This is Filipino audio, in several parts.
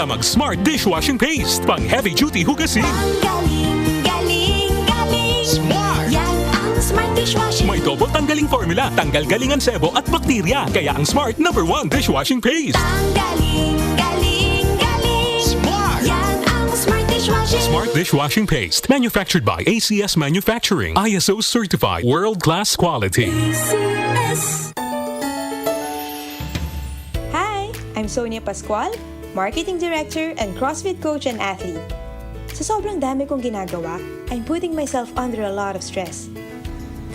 Kaya mag-Smart Dishwashing Paste. Pang heavy-duty hugasin. Ang galing, galing, galing. Smart! Yan ang Smart Dishwashing. May double tanggaling formula. Tanggal galingan sebo at bakterya. Kaya ang Smart #1 dishwashing paste. Ang galing, galing, galing. Smart! Yan ang Smart Dishwashing. Smart Dishwashing Paste. Manufactured by ACS Manufacturing. ISO certified. World-class quality. DZXL. Hi, I'm Sonia Pascual, Marketing Director and CrossFit Coach and Athlete. Sa sobrang dami kong ginagawa, I'm putting myself under a lot of stress.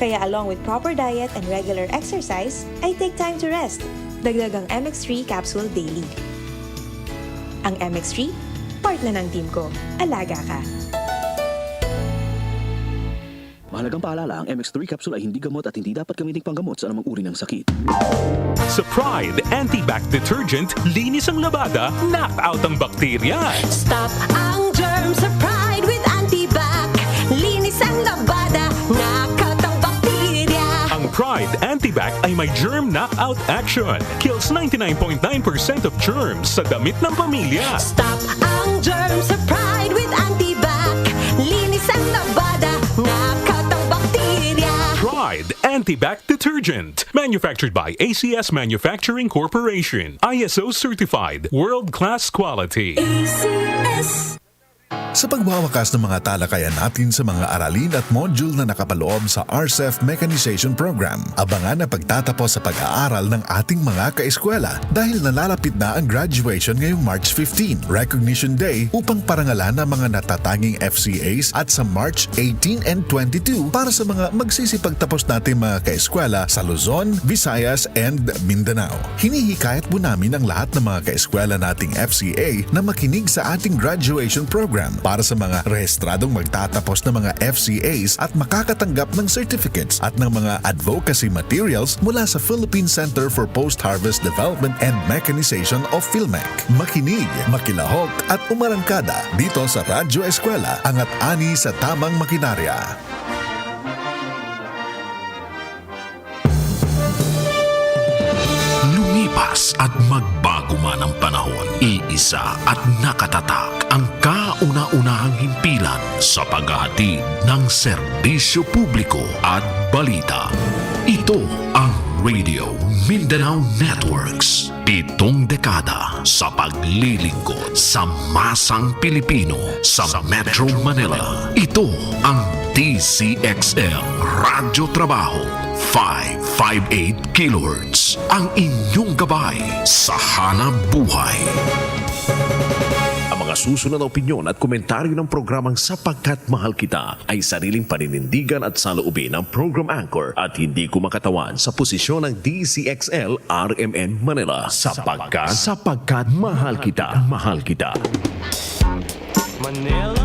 Kaya along with proper diet and regular exercise, I take time to rest. Dagdag ang MX3 capsule daily. Ang MX3, part na ng team ko. Alaga ka. Mahalagang paalala, ang MX3 capsule ay hindi gamot at hindi dapat gamitin panggamot sa anumang uri ng sakit. Sa Pride Anti-Bac Detergent, linis ang labada, knock out ang bakterya. Stop ang germs sa Pride with Antibac. Linis ang labada, knockout ang bakterya. Ang Pride Anti-Bac ay may germ knockout action. Kills 99.9% of germs sa damit ng pamilya. Stop ang germs sa Pride with Antibac. Linis ang labada, knockout ang bakterya. Pride Anti-Bac Detergent. Manufactured by ACS Manufacturing Corporation. ISO certified. World-class quality. ACS. Sa pagwawakas ng mga talakayan natin sa mga aralin at module na nakapaloob sa RCEF Mechanization Program, abangan ang pagtatapos sa pag-aaral ng ating mga kaeskwela dahil nalalapit na ang graduation ngayong March 15, Recognition Day, upang parangalan ang mga natatanging FCAs, at sa March 18 and 22 para sa mga magsisipagtapos natin mga kaeskwela sa Luzon, Visayas, and Mindanao. Hinihikayat po namin ang lahat ng mga kaeskwela nating FCA na makinig sa ating graduation program para sa mga rehistradong magtatapos ng mga FCAs at makakatanggap ng certificates at ng mga advocacy materials mula sa Philippine Center for Post-Harvest Development and Mechanization of PhilMec. Makinig, makilahok at umarangkada dito sa Radyo Eskwela, angat ani sa tamang makinarya. Lumipas at magbago man ang panahon, iisa at nakatatak ang kauna-unahang himpilan sa paghahatid ng serbisyo publiko at balita. Ito ang Radio Mindanao Networks. 7 dekada sa paglilingkod sa masang Pilipino sa Metro Manila. Ito ang DZXL Radyo Trabaho 558 kHz. Ang inyong gabay sa hanap buhay. Ang mga susunod na opinyon at komentaryo ng programang Sapagkat Mahal Kita ay sariling paninindigan at saloobin ng program anchor at hindi kumakatawan sa posisyon ng DZXL RMN Manila. Sapagkat Mahal Kita. Mahal Kita.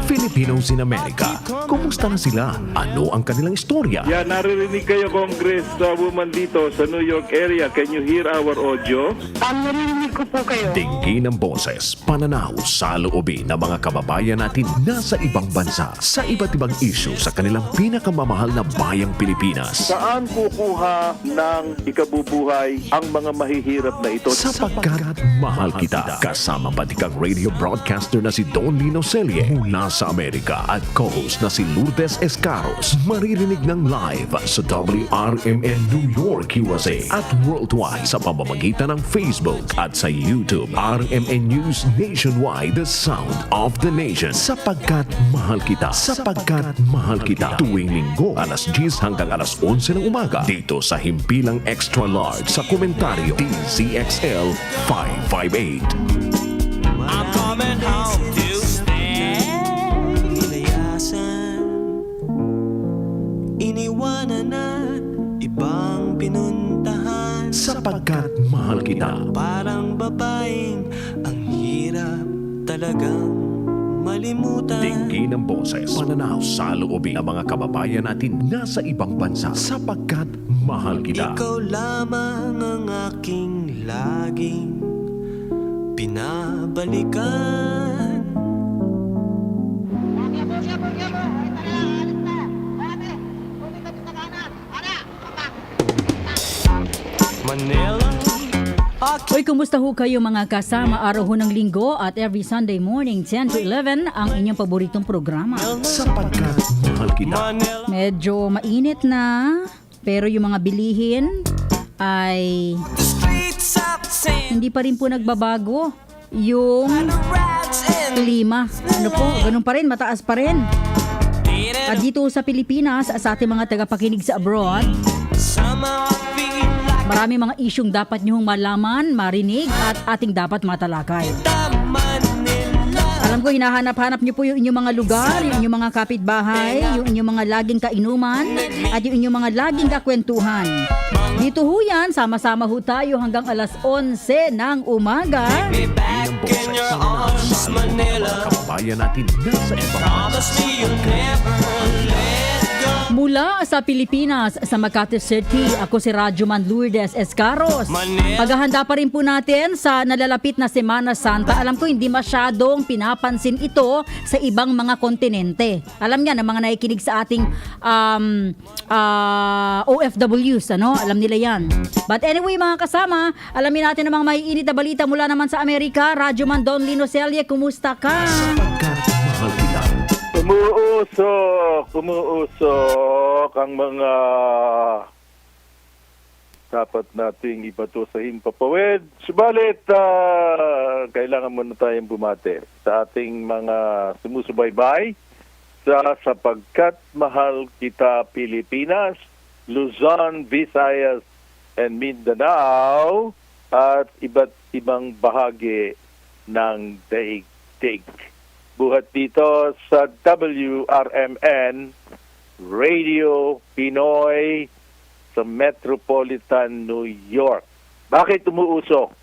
Filipinos in America, kumusta na sila? Ano ang kanilang istorya? Yeah, naririnig kayo, Congresswoman dito sa New York area. Can you hear our audio? Narinig ko po kayo. Tingin ng boses, pananaw, saloobin ng mga kababayan natin nasa ibang bansa sa iba't ibang issue sa kanilang pinakamamahal na bayang Pilipinas. Saan kukuha ng ikabubuhay ang mga mahihirap na ito? Sapagkat Mahal Kita, kasama patikang radio broadcaster na si Don Lino mula sa Amerika at co-host na si Lourdes Escaros. Maririnig ng live sa WRMN New York, USA at worldwide sa pamamagitan ng Facebook at sa YouTube. RMN News Nationwide, the sound of the nation. Sapagkat Mahal Kita. Sapagkat Mahal Kita. Tuwing linggo, alas 10 hanggang alas 11 ng umaga. Dito sa Himpilang Extra Large sa komentaryo DZXL 558. I'm coming home to iniwanan at ibang pinuntahan. Sapagkat mahal kita. Parang babaeng ang hirap talagang malimutan. Tingin ng boses, pananaw, saloobin ang mga kababayan natin nasa ibang bansa. Sapagkat mahal kita. Ikaw lamang ang aking laging pinabalikan. Manila, Uy, kumusta ho kayo mga kasama? Araw ho ng linggo at every Sunday morning 10 to 11 ang inyong paboritong programa. Sapagkat mahal kita. Medyo mainit na, pero yung mga bilihin ay hindi pa rin po nagbabago. Yung klima, ano po, ganun pa rin, mataas pa rin. At dito sa Pilipinas, sa ating mga tagapakinig sa abroad, marami mga isyong dapat niyong malaman, marinig at ating dapat matalakay. Alam ko, hinahanap-hanap niyo po yung inyong mga lugar, yung inyong mga kapitbahay, yung inyong mga laging kainuman, at yung inyong mga laging kakwentuhan. Dito ho yan, sama-sama ho tayo hanggang alas 11 ng umaga. Ang boses sa mga kababayan natin nasa ibang Mula sa Pilipinas, sa Makati City, ako si Radyoman Lourdes Escaros. Paghahanda pa rin po natin sa nalalapit na Semana Santa. Alam ko hindi masyadong pinapansin ito sa ibang mga kontinente. Alam niya, ng mga nakikinig sa ating OFWs, ano? Alam nila yan. But anyway mga kasama, alamin natin namang maiinit na balita mula naman sa Amerika. Radyoman Don Lino, Celle, kumusta ka? Sapagkat mahal kita. Umuusok ang mga dapat nating ibatusahin papawid. Subalit, kailangan muna tayong bumati sa ating mga sumusubaybay sa Sapagkat Mahal Kita Pilipinas, Luzon, Visayas, and Mindanao at iba't ibang bahagi ng daigdig. Buhat dito sa WRMN Radio Pinoy sa Metropolitan New York. Bakit umuusok?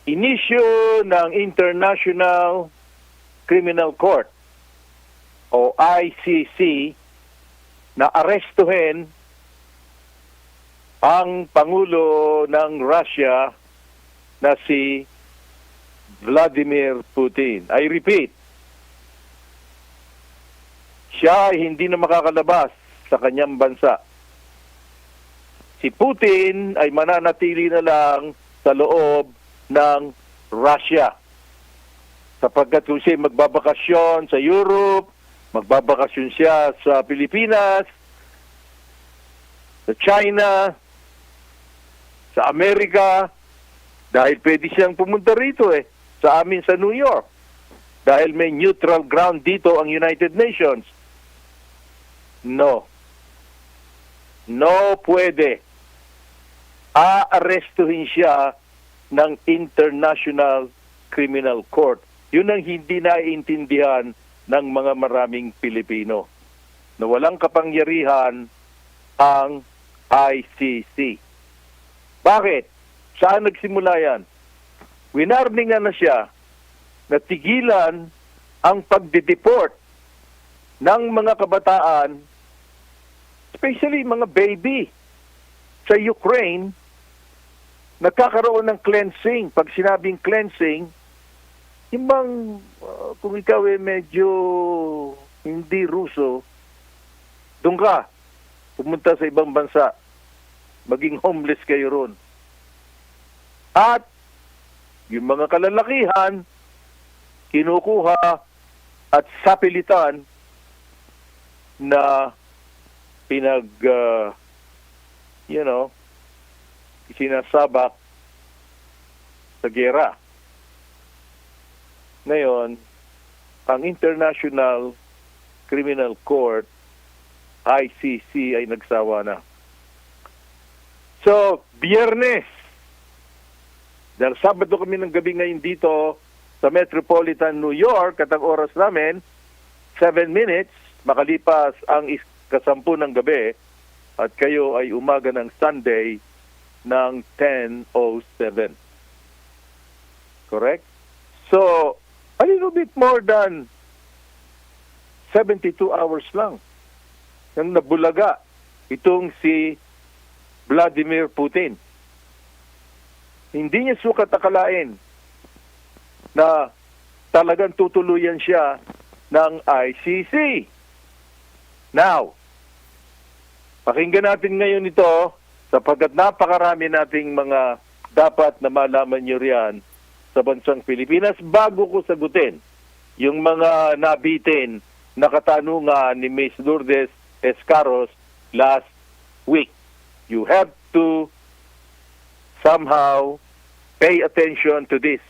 Inisyu ng International Criminal Court o ICC na arestuhin ang Pangulo ng Russia na si Vladimir Putin. I repeat, siya ay hindi na makakalabas sa kanyang bansa. Si Putin ay mananatili na lang sa loob ng Russia. Sapagkat kung siya magbabakasyon sa Europe, magbabakasyon siya sa Pilipinas, sa China, sa Amerika, dahil pwede siyang pumunta rito sa amin sa New York. Dahil may neutral ground dito ang United Nations. No. No pwede. Aarestuhin siya ng International Criminal Court. Yun ang hindi naiintindihan ng mga maraming Pilipino. Na walang kapangyarihan ang ICC. Bakit? Saan nagsimula yan? Winarningan na siya na tigilan ang pagdideport ng mga kabataan, especially mga baby sa Ukraine, nagkakaroon ng cleansing. Pag sinabing cleansing, yung bang kung ikaw medyo hindi Ruso, doon ka, pumunta sa ibang bansa, maging homeless kayo ron. At yung mga kalalakihan, kinukuha at sapilitan na sinasabak sa gera. Ngayon, ang International Criminal Court, ICC, ay nagsawa na. So, Biyernes, dahil Sabado kami ng gabi ngayon dito sa Metropolitan New York at ang oras namin, 7 minutes, makalipas ang 10 ng gabi at kayo ay umaga ng Sunday ng 10:07. Correct? So, a little bit more than 72 hours lang nang nabulaga itong si Vladimir Putin. Hindi niya sukat akalain na talagang tutuluyan siya ng ICC. Now, pakinggan natin ngayon ito sapagkat napakarami nating mga dapat na malaman nyo riyan sa bansang Pilipinas bago ko sagutin yung mga nabitin na katanungan ni Miss Lourdes Escaros last week. You have to somehow pay attention to this.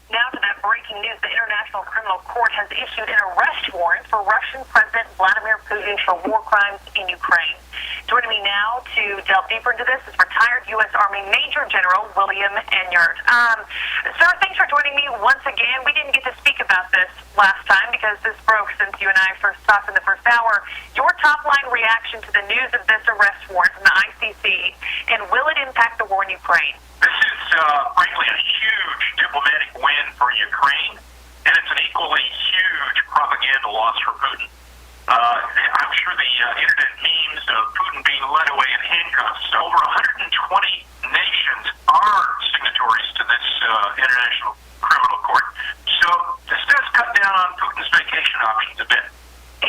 Now to that breaking news, the International Criminal Court has issued an arrest warrant for Russian President Vladimir Putin for war crimes in Ukraine. Joining me now to delve deeper into this is retired U.S. Army Major General William Enyart. Sir, thanks for joining me once again. We didn't get to speak about this last time because this broke since you and I first talked in the first hour. Your top-line reaction to the news of this arrest warrant from the ICC, and will it impact the war in Ukraine? This is, frankly, a huge diplomatic win for Ukraine, and it's an equally huge propaganda loss for Putin. I'm sure the internet memes of Putin being led away in handcuffs. Over 120 nations are signatories to this International Criminal Court. So this does cut down on Putin's vacation options a bit.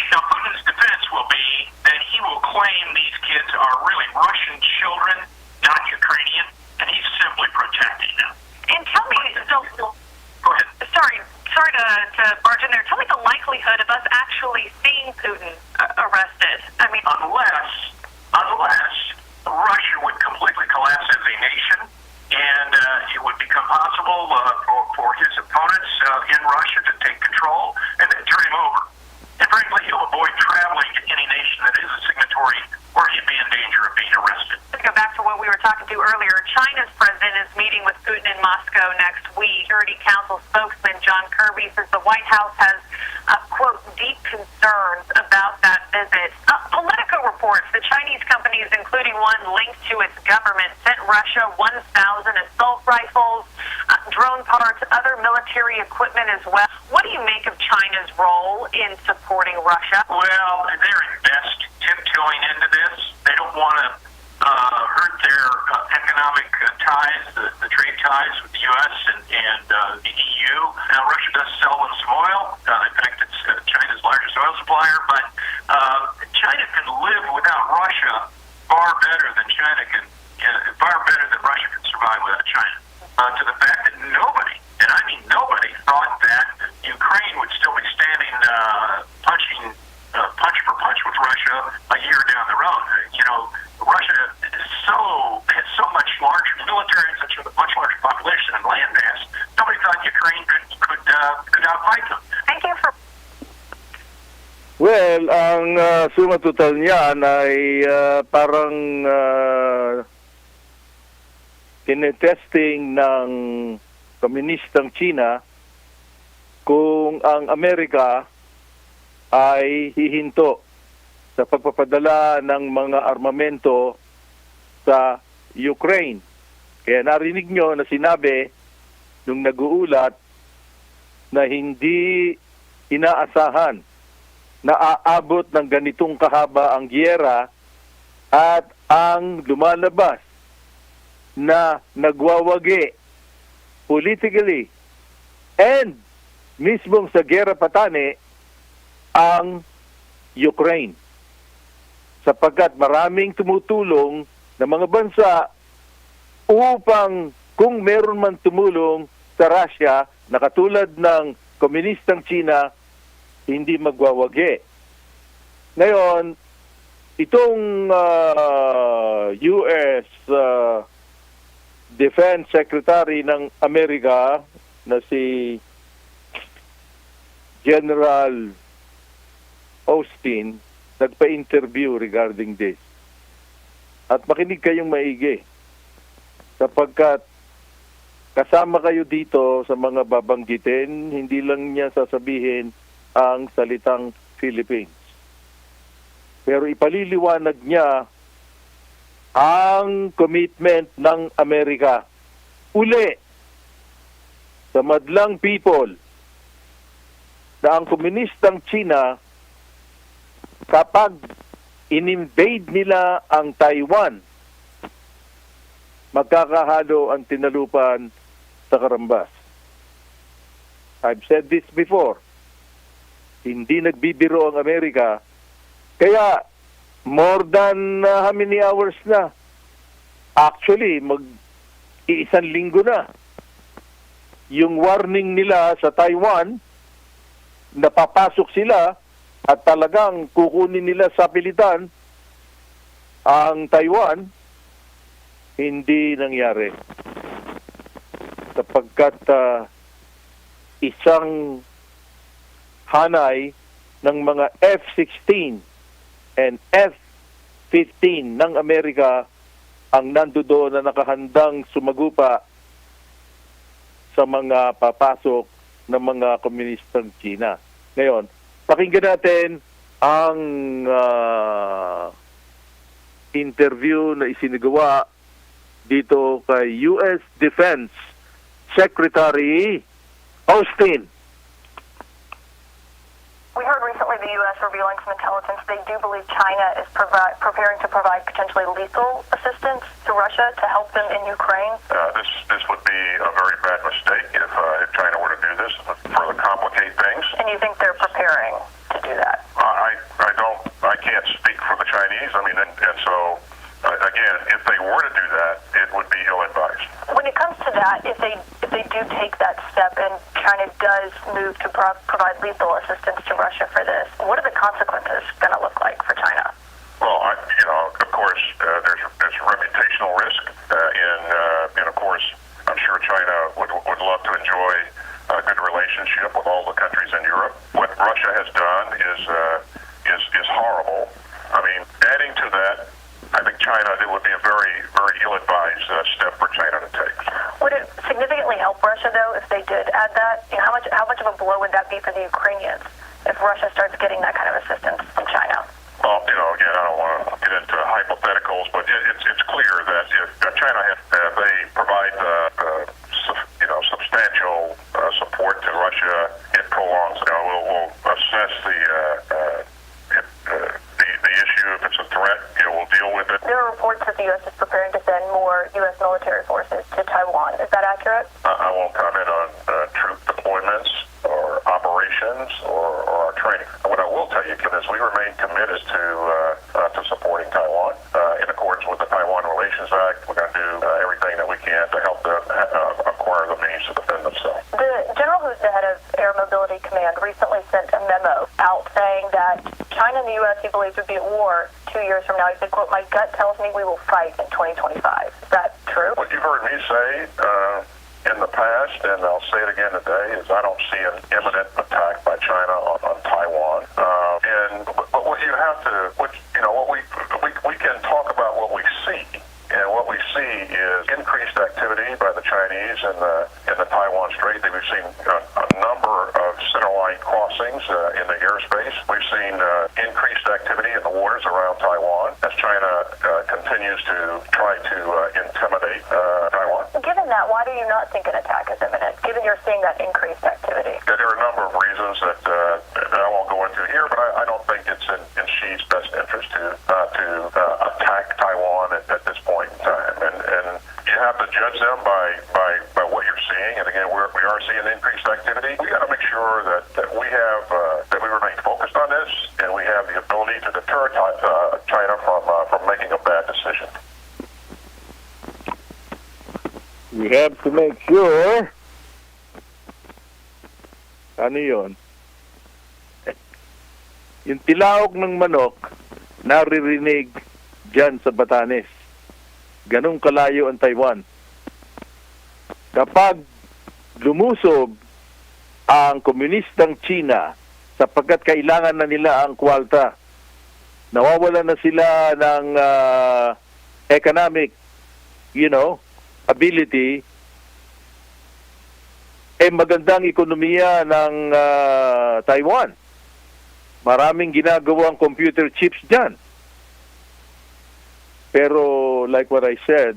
Now, Putin's defense will be that he will claim these kids are really Russian children, not Ukrainian, and he's simply protecting them. And tell me, Go ahead. sorry to barge in there. Tell me the likelihood of us actually seeing Putin arrested. I mean, Unless Russia would completely collapse as a nation, and it would become possible for his opponents in Russia to take control and then turn him over. And frankly, he'll avoid traveling to any nation that is a signatory where he'd be in danger of being arrested. to go back to what we were talking to earlier, China's president is meeting with Putin in Moscow next week. Security Council spokesman John Kirby says the White House has, quote, deep concerns about that visit. Politico reports that Chinese companies, including one linked to its government, sent Russia 1,000 assault rifles, drone parts, other military equipment as well. What do you make of China's role in supporting Russia? Well, they're at best tiptoeing into this. They don't want to hurt their economic ties, the trade ties with the U.S. and the EU. Now, Russia does sell them some oil. In fact, it's China's largest oil supplier. But China can live without Russia far better than Russia can survive without China. To the fact that nobody, and I mean nobody, thought that Ukraine would still be standing punch for punch with Russia a year down the road. Russia has so much larger military and such a much larger population and land mass. Nobody thought Ukraine could outfight them. Thank you for... Well, ang suma total niyan ay parang tinetesting ng komunistang China kung ang Amerika ay hihinto sa pagpapadala ng mga armamento sa Ukraine. Kaya narinig nyo na sinabi nung nag-uulat na hindi inaasahan na aabot ng ganitong kahaba ang giyera at ang lumalabas na nagwawagi politically and mismong sa giyera patani ang Ukraine. Sapagkat maraming tumutulong na mga bansa upang kung meron man tumulong sa Russia na katulad ng komunistang China, hindi magwawagi. Ngayon, itong U.S. Defense Secretary ng Amerika na si General Austin nagpa-interview regarding this. At makinig kayong maigi sapagkat kasama kayo dito sa mga babanggitin, hindi lang niya sasabihin ang salitang Philippines. Pero ipaliliwanag niya ang commitment ng Amerika. Uli, sa madlang people, na ang komunistang China, kapag in-invade nila ang Taiwan, magkakahalo ang tinalupan sa karambas. I've said this before. Hindi nagbibiro ang Amerika Kaya, more than how many hours na? Actually, iisang linggo na. Yung warning nila sa Taiwan, napapasok sila at talagang kukunin nila sa pilitan ang Taiwan, hindi nangyari. Sapagkat isang hanay ng mga F-16 and F-15 ng Amerika ang nandoon na nakahandang sumagupa sa mga papasok ng mga komunistang China. Ngayon, pakinggan natin ang interview na isinagawa dito kay U.S. Defense Secretary Austin. We heard recently the U.S. revealing some intelligence. They do believe China is preparing to provide potentially lethal assistance to Russia to help them in Ukraine. This would be a very bad mistake if China were to do this, further complicate things. And you think they're preparing to do that? I can't speak for the Chinese. I mean, and so again, if they were to do that, it would be ill-advised. When it comes to that, if they do take that step and China does move to provide lethal assistance to Russia for this, what are the consequences going to look like for China? Well, of course, there's reputational risk, and of course, I'm sure China would love to enjoy a good relationship with all the countries in Europe. What Russia has done is horrible. I mean, adding to that, I think it would be a very, very ill-advised step for China to take. Would it significantly help Russia, though, if they did add that? You know, how much of a blow would that be for the Ukrainians if Russia starts getting that kind of assistance from China? Well, again, I don't want to get into hypotheticals, but it's clear that if China, if they provide substantial support to Russia, it prolongs. We'll assess the issue. If it's a threat, we'll deal with it. There are reports that the U.S. is preparing to send more U.S. military forces to Taiwan. Is that accurate? I won't comment on troop deployments or operations or our training. What I will tell you is we remain committed to supporting Taiwan in accordance with the Taiwan Relations Act. We're going to do everything that we can to help them acquire the means to defend themselves. The general who's the head of Air Mobility Command recently sent a memo out saying that China and the U.S. he believes would be at war 2 years from now. He said, quote, "My gut tells me we will fight in 2025. Is that true? What you've heard me say in the past, and I'll say it again today, is I don't see an imminent attack by China on Taiwan. But what you have to, we can talk about what we see, and what we see is increased activity by the Chinese in the Taiwan Strait. We've seen a number of centerline crossings in the airspace. We've seen increased activity in the waters around Taiwan as China continues to try to intimidate Taiwan. Given that, why do you not think an attack is imminent, given you're seeing that increased activity? There are a number of reasons that I won't go into here, but I don't think it's in Xi's best interest to attack Taiwan at this point in time. And you have to judge them by what you're seeing. And again, we are seeing increased activity. We got to make sure that we have that we remain focused on this, and we have the ability to deter China from making a bad decision. We have to make sure. Ano yun? Yung tilaok ng manok, naririnig dyan sa Batanes. Ganong kalayo ang Taiwan. Kapag lumusob ang komunistang China, sapagkat kailangan na nila ang kwalta, nawawala na sila ng economic, ability, magandang ekonomiya ng Taiwan. Maraming ginagawang computer chips dyan. Pero like what I said,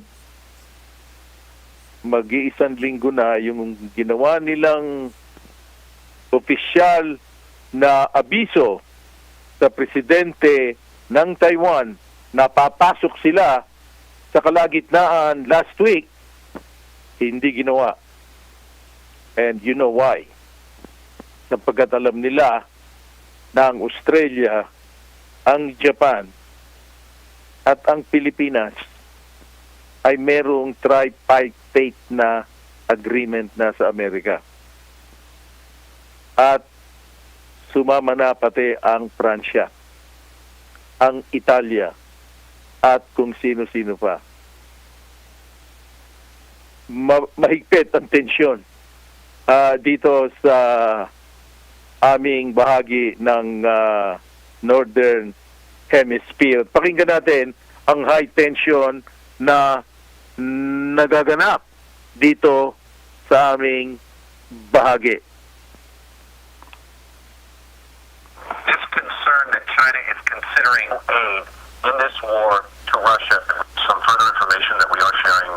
mag-iisang linggo na yung ginawa nilang opisyal na abiso sa presidente ng Taiwan na papasok sila sa kalagitnaan last week, hindi ginawa. And you know why? Sapagkat alam nila na ang Australia ang Japan at ang Pilipinas ay merong tripartite na agreement na sa Amerika. At sumama na pati ang Pransya, ang Italia, at kung sino-sino pa. Mahigpit ang tensyon dito sa aming bahagi ng Northern Hemisphere. Pakinggan natin ang high tension na nagaganap dito sa aming bahagi. This concern that China is considering aid in this war to Russia. Some further information that we are sharing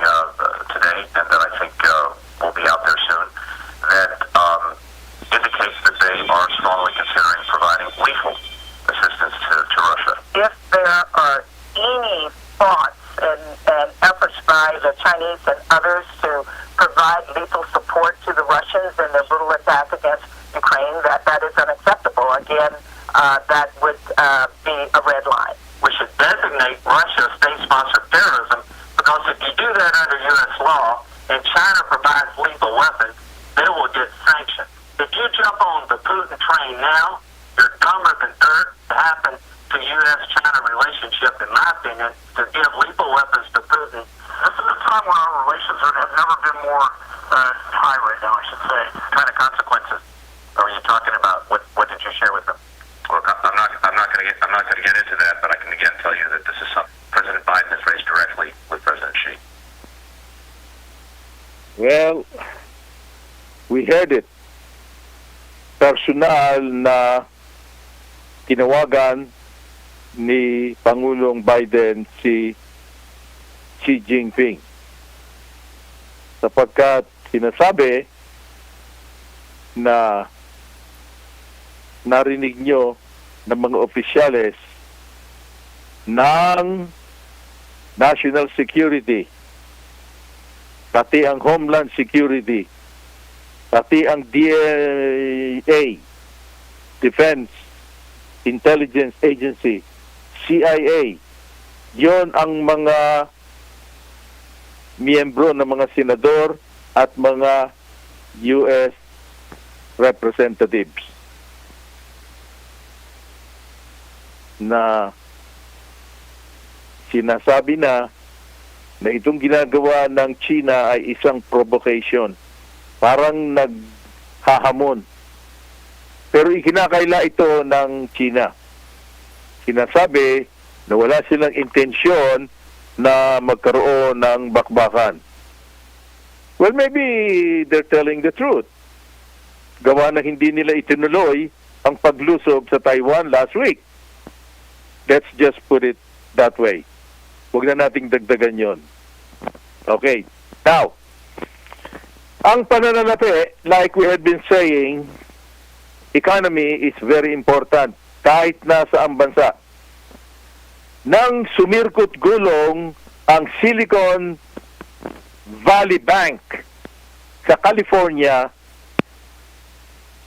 today, and that I think will be out there soon, that indicates that they are strongly considering providing lethal assistance to Russia. If there are any thoughts and efforts by the Chinese and others to provide lethal support to the Russians in their brutal attack against Ukraine, that is unacceptable. Again, that would be a red line. We should designate Russia state-sponsored terrorism, because if you do that under U.S. law and China provides lethal weapons, they will get sanctioned. If you jump on the Putin train now, you're dumber than dirt. To happen to U.S.-China relationship, in my opinion, to give lethal weapons to Putin. This is a time when our relations have never been more high right now, I should say. What kind of consequences are you talking about? What did you share with them? Look, I'm not going to get into that, but I can again tell you that this is something President Biden has raised directly with President Xi. Well, we heard it. Personal na tinawagan ni Pangulong Biden si Xi Jinping, sapagkat sinasabi na narinig nyo ng mga opisyales ng National Security, pati ang Homeland Security, pati ang DIA, Defense Intelligence Agency, CIA, yon ang mga miyembro ng mga senador at mga U.S. representatives na sinasabi na itong ginagawa ng China ay isang provocation, parang naghahamon. Pero ikinakaila ito ng China. Sinasabi na wala silang intensyon na magkaroon ng bakbakan. Well, maybe they're telling the truth. Gawa na hindi nila itinuloy ang paglusob sa Taiwan last week. Let's just put it that way. Huwag na nating dagdagan yon. Okay. Now, ang pananalapi, like we had been saying, economy is very important kahit nasa ang bansa. Nang sumirkot gulong ang Silicon Valley Bank sa California,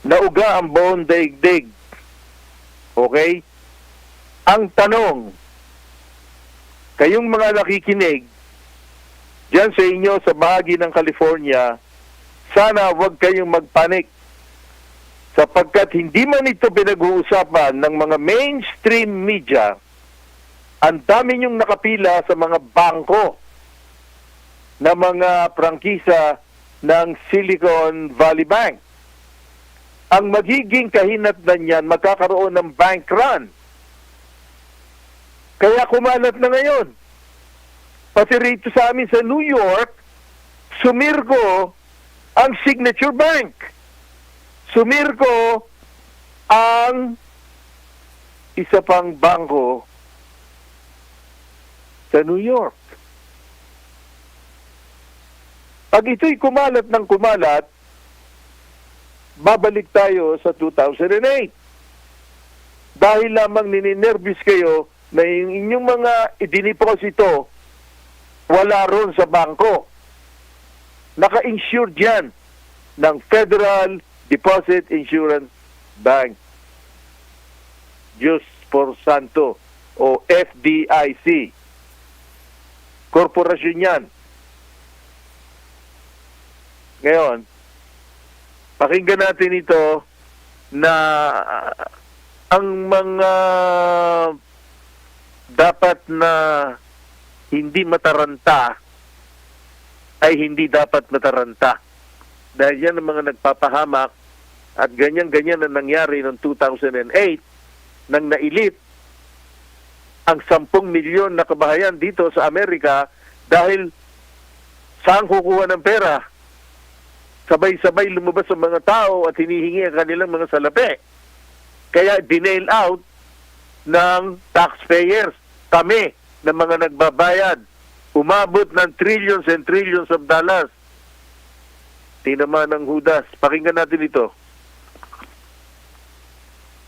nauga ang buong daigdig. Okay? Ang tanong, kayong mga nakikinig dyan sa inyo sa bahagi ng California, sana wag kayong magpanik, sapagkat hindi man ito pinag-uusapan ng mga mainstream media. Ang dami niyong nakapila sa mga bangko na mga prangkisa ng Silicon Valley Bank. Ang magiging kahinatnan niyan, magkakaroon ng bank run. Kaya kumalat na ngayon. Pati rito sa amin sa New York, sumirko ang Signature Bank. Sumirko ang isa pang bangko sa New York. Pag ito'y kumalat ng kumalat, babalik tayo sa 2008. Dahil lamang nininervous kayo na yung inyong mga idiniposito wala ron sa bangko. Naka-insured yan ng Federal Deposit Insurance Bank. Diyos por Santo o FDIC. Korporasyon yan. Ngayon, pakinggan natin ito na ang mga dapat na hindi mataranta ay hindi dapat mataranta. Dahil yan ang mga nagpapahamak at ganyan-ganyan na nangyari noong 2008 nang nailip ang 10 milyon na kabahayan dito sa Amerika dahil saan kukuha ng pera? Sabay-sabay lumabas ang mga tao at hinihingi ang kanilang mga salapi. Kaya dinail out ng taxpayers, kami, ng mga nagbabayad. Umabot ng trillions and trillions of dollars. Tinaman ng Judas. Pakinggan natin ito.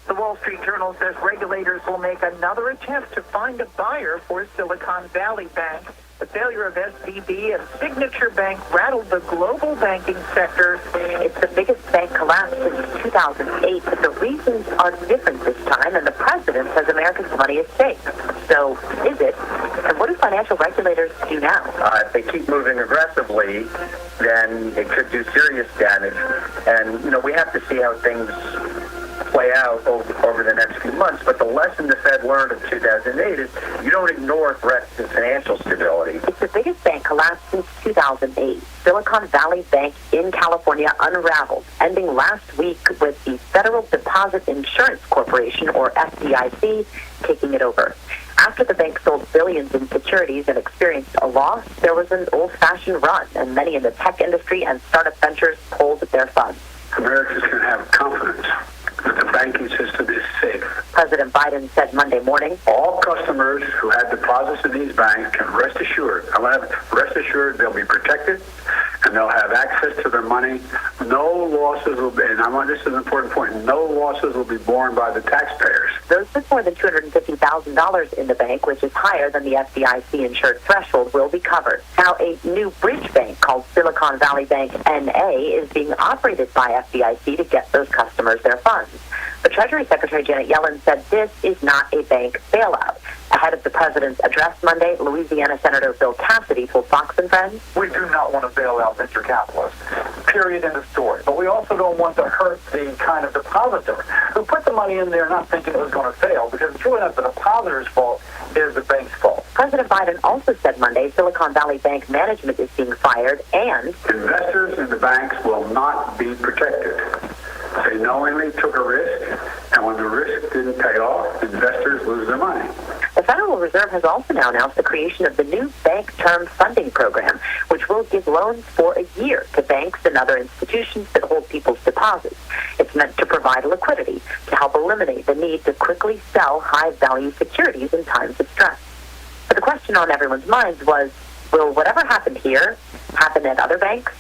The Wall Street Journal says regulators will make another attempt to find a buyer for Silicon Valley Bank. The failure of SVB and Signature Bank rattled the global banking sector. It's the biggest bank collapse since 2008, but the reasons are different this time, and the president says Americans' money is safe. So, is it? And what do financial regulators do now? If they keep moving aggressively, then it could do serious damage. And, we have to see how things play out over the next few months. But the lesson the Fed learned in 2008 is you don't ignore threats to financial stability. It's the biggest bank collapse since 2008. Silicon Valley Bank in California unraveled, ending last week with the Federal Deposit Insurance Corporation, or FDIC, taking it over. After the bank sold billions in securities and experienced a loss, there was an old-fashioned run, and many in the tech industry and startup ventures pulled their funds. Americans can have confidence that the banking system is safe. President Biden said Monday morning, all customers who had deposits in these banks can rest assured. They'll be protected and they'll have access to their money. No losses will be, and this is an important point, no losses will be borne by the taxpayers. Those with more than $250,000 in the bank, which is higher than the FDIC insured threshold, will be covered. Now, a new bridge bank called Silicon Valley Bank NA is being operated by FDIC to get those customers their funds. But Treasury Secretary Janet Yellen said this is not a bank bailout. Ahead of the president's address Monday, Louisiana Senator Bill Cassidy told Fox and Friends, we do not want to bail out venture capitalists, period, end of story. But we also don't want to hurt the kind of depositor who put the money in there not thinking it was going to fail, because it's really not the depositor's fault, it is the bank's fault. President Biden also said Monday Silicon Valley Bank management is being fired and investors in the banks will not be protected. They knowingly took a risk, and when the risk didn't pay off, investors lose their money. The Federal Reserve has also now announced the creation of the new Bank Term Funding Program, which will give loans for a year to banks and other institutions that hold people's deposits. It's meant to provide liquidity to help eliminate the need to quickly sell high-value securities in times of stress. But the question on everyone's minds was, will whatever happened here happen at other banks?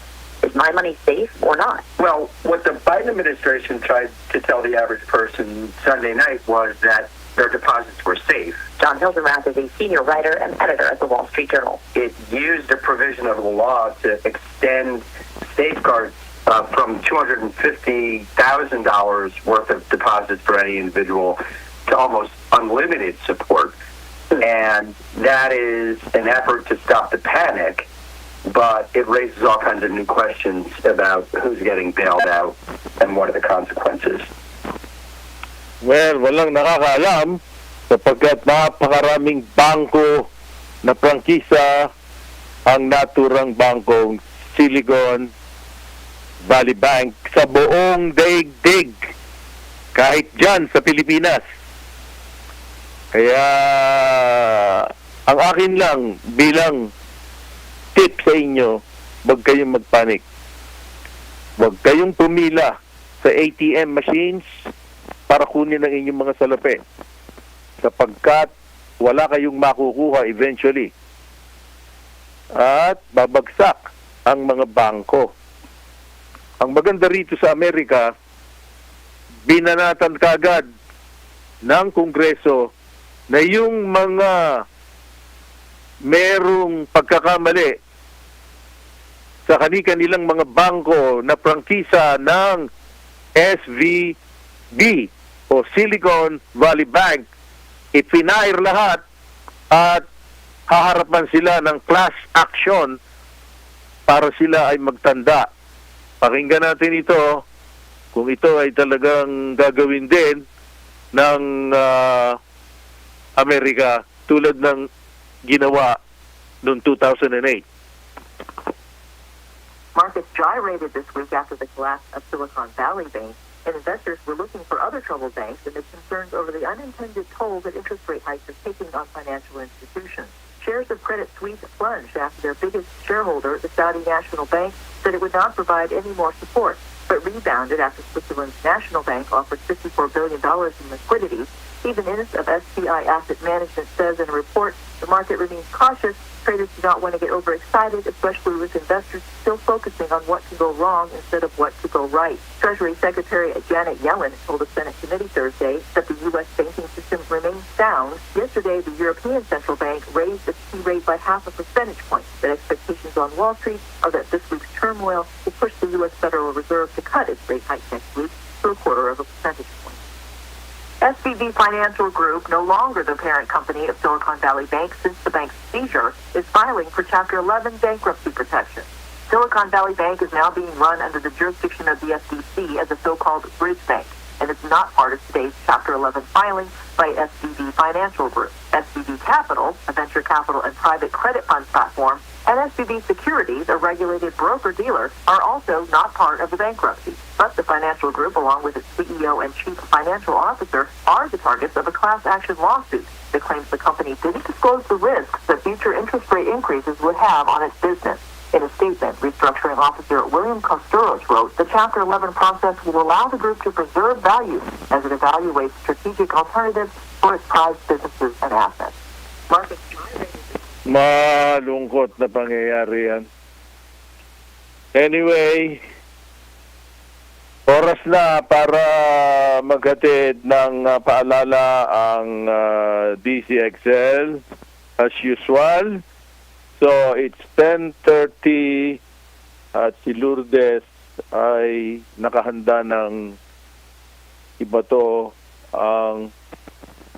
Is my money safe or not? Well, what the Biden administration tried to tell the average person Sunday night was that their deposits were safe. John Hildenrath is a senior writer and editor at the Wall Street Journal. It used a provision of the law to extend safeguards from $250,000 worth of deposits for any individual to almost unlimited support. And that is an effort to stop the panic, but it raises all kinds of new questions about who's getting bailed out and what are the consequences. Well, walang nakakaalam sapagkat napakaraming bangko na prangkisa ang naturang bangkong Silicon Valley Bank sa buong daigdig, kahit dyan sa Pilipinas. Kaya ang akin lang bilang tip sa inyo, huwag kayong magpanik. Huwag kayong pumila sa ATM machines para kunin ang inyong mga salapi, sapagkat wala kayong makukuha eventually. At babagsak ang mga bangko. Ang maganda rito sa Amerika, binanatan kagad ng Kongreso na yung mga merong pagkakamali sa kanilang mga bangko na prangkisa ng SVB o Silicon Valley Bank ipinair lahat at haharapan sila ng class action para sila ay magtanda. Pakinggan natin ito kung ito ay talagang gagawin din ng Amerika tulad ng ginawa noong 2008. Markets gyrated this week after the collapse of Silicon Valley Bank, and investors were looking for other troubled banks amid concerns over the unintended toll that interest rate hikes are taking on financial institutions. Shares of Credit Suisse plunged after their biggest shareholder, the Saudi National Bank, said it would not provide any more support, but rebounded after Switzerland's National Bank offered $54 billion in liquidity. Even Innis of SCI Asset Management says in a report the market remains cautious. Traders do not want to get overexcited, especially with investors still focusing on what can go wrong instead of what could go right. Treasury Secretary Janet Yellen told a Senate committee Thursday that the U.S. banking system remains sound. Yesterday, the European Central Bank raised its key rate by 0.5 percentage point, but expectations on Wall Street are that this week's turmoil will push the U.S. Federal Reserve to cut its rate hike next week to 0.25 percentage point. SVB Financial Group, no longer the parent company of Silicon Valley Bank since the bank's seizure, is filing for Chapter 11 bankruptcy protection. Silicon Valley Bank is now being run under the jurisdiction of the FDC as a so-called bridge bank, and it's not part of today's Chapter 11 filing by SVB Financial Group. SVB Capital, a venture capital and private credit fund platform, and SVB Securities, a regulated broker-dealer, are also not part of the bankruptcy. But the financial group, along with its CEO and chief financial officer, are the targets of a class action lawsuit that claims the company didn't disclose the risks that future interest rate increases would have on its business. In a statement, restructuring officer William Costuros wrote, the Chapter 11 process will allow the group to preserve value as it evaluates strategic alternatives for its prized businesses and assets. Market Malungkot na pangyayari yan. Anyway, oras na para maghatid ng paalala ang DZXL as usual. So, it's 10:30 at si Lourdes ay nakahanda ng iba to ang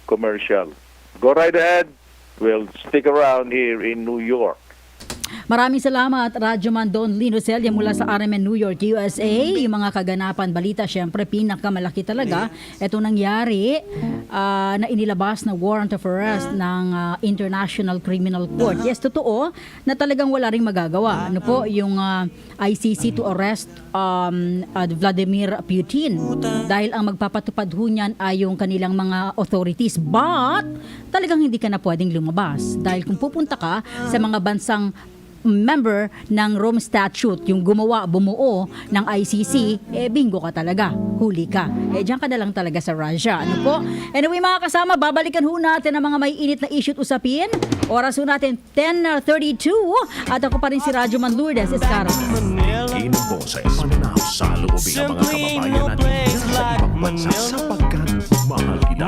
commercial. Go right ahead. We'll stick around here in New York. Maraming salamat, Radyoman Don Lino Celle mula sa RMN New York, USA. Yung mga kaganapan, balita, syempre, pinakamalaki talaga. Ito nangyari na inilabas na warrant of arrest ng International Criminal Court. Yes, totoo na talagang wala ring magagawa. Ano po, yung ICC to arrest Vladimir Putin dahil ang magpapatupad ho niyan ay yung kanilang mga authorities. But, talagang hindi ka na pwedeng lumabas. Dahil kung pupunta ka sa mga bansang member ng Rome Statute, yung gumawa, bumuo ng ICC, bingo ka talaga, huli ka. Diyan ka na lang talaga sa Russia. Ano po? Anyway mga kasama, babalikan ho natin ang mga may init na issue at usapin. Oras ho natin, 10:32, at ako pa rin si Radyoman Lourdes Escaros. Inang boses, sa loobing ang mga kababayan natin sa ibang bansa sapagkat mahal kita.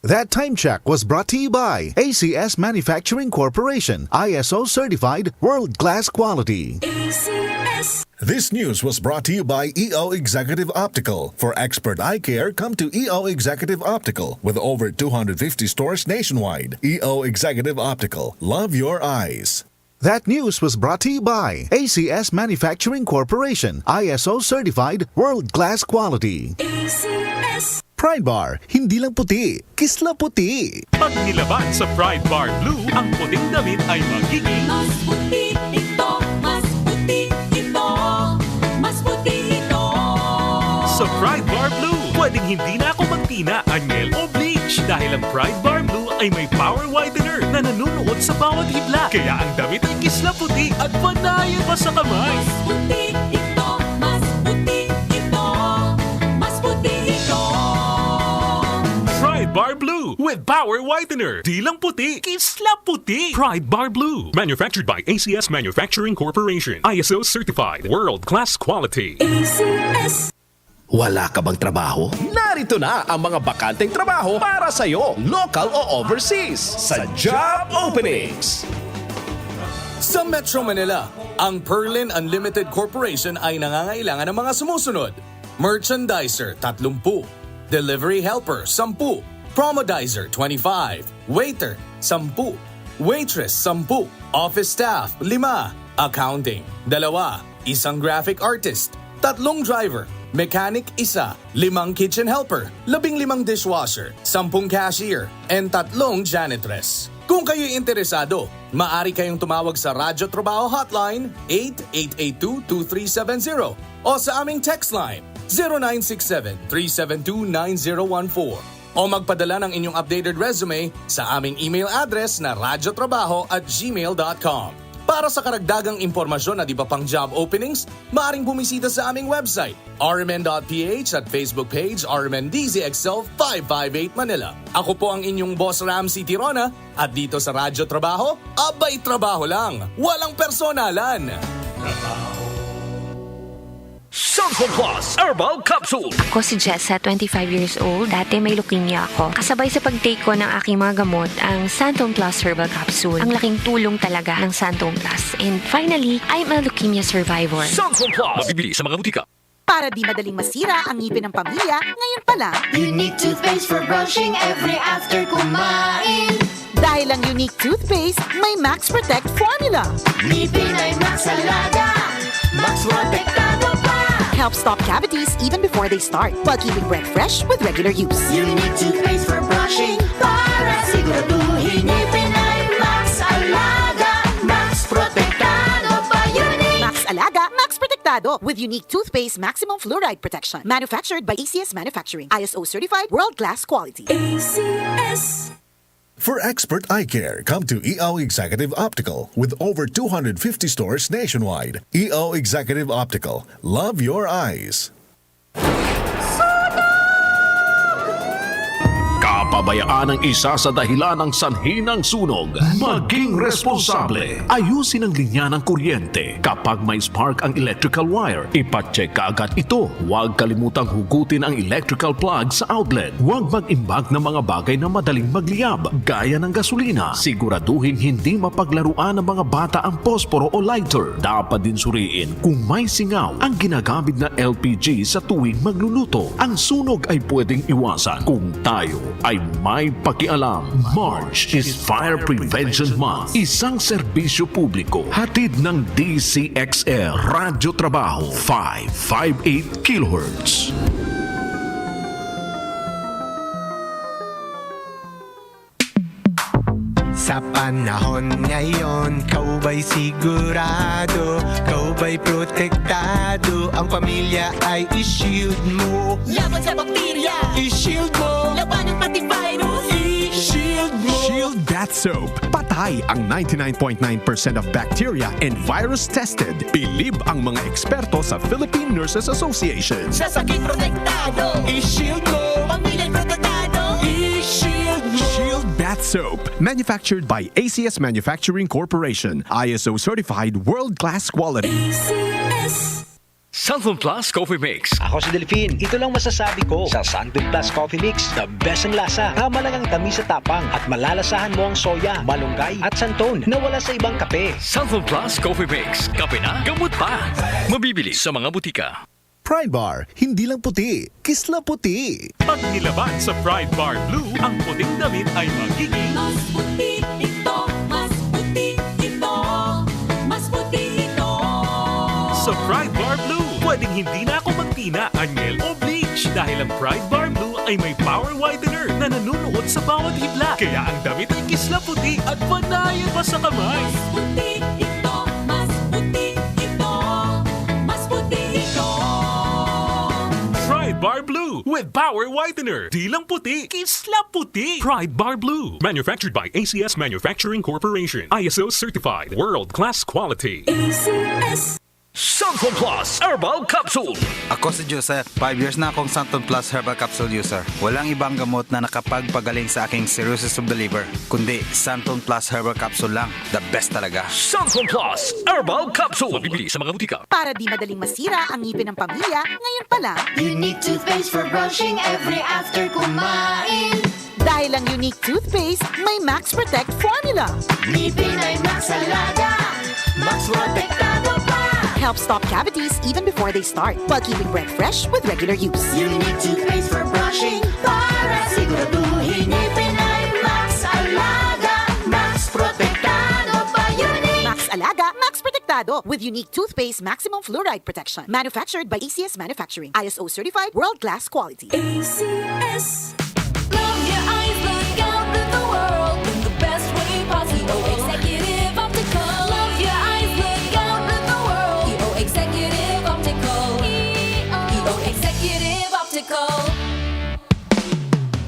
That time check was brought to you by ACS Manufacturing Corporation, ISO certified world-class quality. ACS. This news was brought to you by EO Executive Optical. For expert eye care, come to EO Executive Optical with over 250 stores nationwide. EO Executive Optical. Love your eyes. That news was brought to you by ACS Manufacturing Corporation, ISO certified world-class quality. ACS. Pride Bar, hindi lang puti, kisla puti. Pag nilaban sa Pride Bar Blue, ang puting damit ay magiging mas puti ito, mas puti ito, mas puti ito. Sa Pride Bar Blue, pwedeng hindi na ako magtina, anyel o bleach dahil ang Pride Bar Blue ay may power whitener na nanunuot sa bawat hibla. Kaya ang damit ay kisla puti at panayan pa sa kamay. Mas puti ito, mas puti ito, mas puti ito. Pride Bar Blue with power whitener. Di lang puti, kisla puti. Pride Bar Blue. Manufactured by ACS Manufacturing Corporation. ISO certified. World-class quality. ACS. Wala ka bang trabaho? Narito na ang mga bakanteng trabaho para sa'yo, local o overseas, sa Job Openings. Sa Metro Manila, ang Perlin Unlimited Corporation ay nangangailangan ng mga sumusunod. Merchandiser, 30. Delivery helper, 10. Promodizer 25, Waiter 10, Waitress 10, Office Staff 5, Accounting 2, isang Graphic Artist, 3 Driver, Mechanic 1, 5 Kitchen Helper, 15 Dishwasher, 10 Cashier, and 3 Janitress. Kung kayo'y interesado, maaari kayong tumawag sa Radyo Trabaho Hotline 8882-2370 o sa aming text line 0967-372-9014 o magpadala ng inyong updated resume sa aming email address na radyotrabaho@gmail.com. Para sa karagdagang impormasyon at iba pang job openings, maaaring bumisita sa aming website, rmn.ph at Facebook page RMN DZXL 558 Manila. Ako po ang inyong boss Ramsey Tirona at dito sa Radyo Trabaho, abay trabaho lang, walang personalan. Santon Plus Herbal Capsule. Ako si Jessa, 25 years old. Dati may leukemia ako. Kasabay sa pag-take ko ng aking mga gamot, ang Santon Plus Herbal Capsule. Ang laking tulong talaga ng Santon Plus. And finally, I'm a leukemia survivor. Santon Plus. Mabibili sa mga butika. Para di madaling masira ang ngipin ng pamilya, ngayon pa lang, Unique toothpaste for brushing every after kumain. dahil ang Unique toothpaste may Max Protect formula. Ngipin ay Max Alaga, Max Protektado pa. Helps stop cavities even before they start, while keeping breath fresh with regular use. Unique toothpaste for brushing para siguraduhin ngipin ay Max Alaga, Max Protektado pa. Unique Max Alaga, Max Protectado with Unique toothpaste maximum fluoride protection. Manufactured by ACS Manufacturing. ISO certified world-class quality. ACS. For expert eye care, come to EO Executive Optical with over 250 stores nationwide. EO Executive Optical. Love your eyes. Kapabayaan ang isa sa dahilan ng sanhi ng sunog. Maging responsable. Ayusin ang linya ng kuryente. Kapag may spark ang electrical wire, ipacheck kaagad ito. Huwag kalimutang hugutin ang electrical plug sa outlet. Huwag mag-imbak ng mga bagay na madaling magliyab, gaya ng gasolina. Siguraduhin hindi mapaglaruan ng mga bata ang posporo o lighter. Dapat din suriin kung may singaw ang ginagamit na LPG sa tuwing magluluto. Ang sunog ay pwedeng iwasan kung tayo ay may pakialam. March is Fire Prevention Month. Isang serbisyo publiko hatid ng DZXL Radyo Trabaho 558 kHz. Sa panahon ngayon, kau ba'y sigurado? Kau ba'y protektado? Ang pamilya ay i-shield mo. Laban sa bakterya, I-shield mo. laban ng pati virus, I-shield mo. Shield Bath Soap. Patay ang 99.9% of bacteria and virus tested. Bilib ang mga eksperto sa Philippine Nurses Association. sa sakit protektado, I-shield mo. pamilya'y protektado, I-shield mo. Shield Bath Soap. Manufactured by ACS Manufacturing Corporation. ISO certified world-class quality. ACS. Santon Plus Coffee Mix. Ako si Delphine. Ito lang masasabi ko sa Santon Plus Coffee Mix. The best ang lasa. Tama lang ang tamis sa tapang at malalasahan mo ang soya, malunggay at santon na wala sa ibang kape. Santon Plus Coffee Mix. Kape na, gamot pa. Mabibili sa mga butika. Pride Bar, hindi lang puti, kisla puti. Pag nilaban sa Pride Bar Blue, ang puting damit ay magiging Mas puti ito, mas puti ito, mas puti ito. sa Pride Bar Blue. Pwedeng hindi na ako magtina, anyel o bleach dahil ang Pride Bar Blue ay may power widener na nanunuot sa bawat hibla. Kaya ang damit ay kisla puti at panayan pa sa kamay. Mas puti ito, mas puti ito, mas puti ito. Pride Bar Blue with power widener. Di lang puti, kisla puti. Pride Bar Blue. Manufactured by ACS Manufacturing Corporation. ISO certified. World-class quality. ACS. Santon Plus Herbal Capsule. Ako si Joseph. 5 years na akong Santon Plus Herbal Capsule user. Walang ibang gamot na nakapagpagaling sa aking cirrhosis of the liver, kundi Santon Plus Herbal Capsule lang. The best talaga. Santon Plus Herbal Capsule. Mabibili sa mga butika. Para di madaling masira ang ngipin ng pamilya, ngayon pa lang, Unique toothpaste for brushing every after kumain. dahil ang Unique toothpaste may Max Protect formula. Ngipin ay Max Alaga, Max Protektado pa. Helps stop cavities even before they start, while keeping breath fresh with regular use. Unique toothpaste for brushing para siguraduhin Protektado with unique toothpaste maximum fluoride protection. Manufactured by ACS Manufacturing. ISO certified world-class quality. ACS. Love your eyes, look out at the world in the best way possible. Executive Optical. Love your eyes, look out at the world. EO Executive Optical. EO Executive Optical.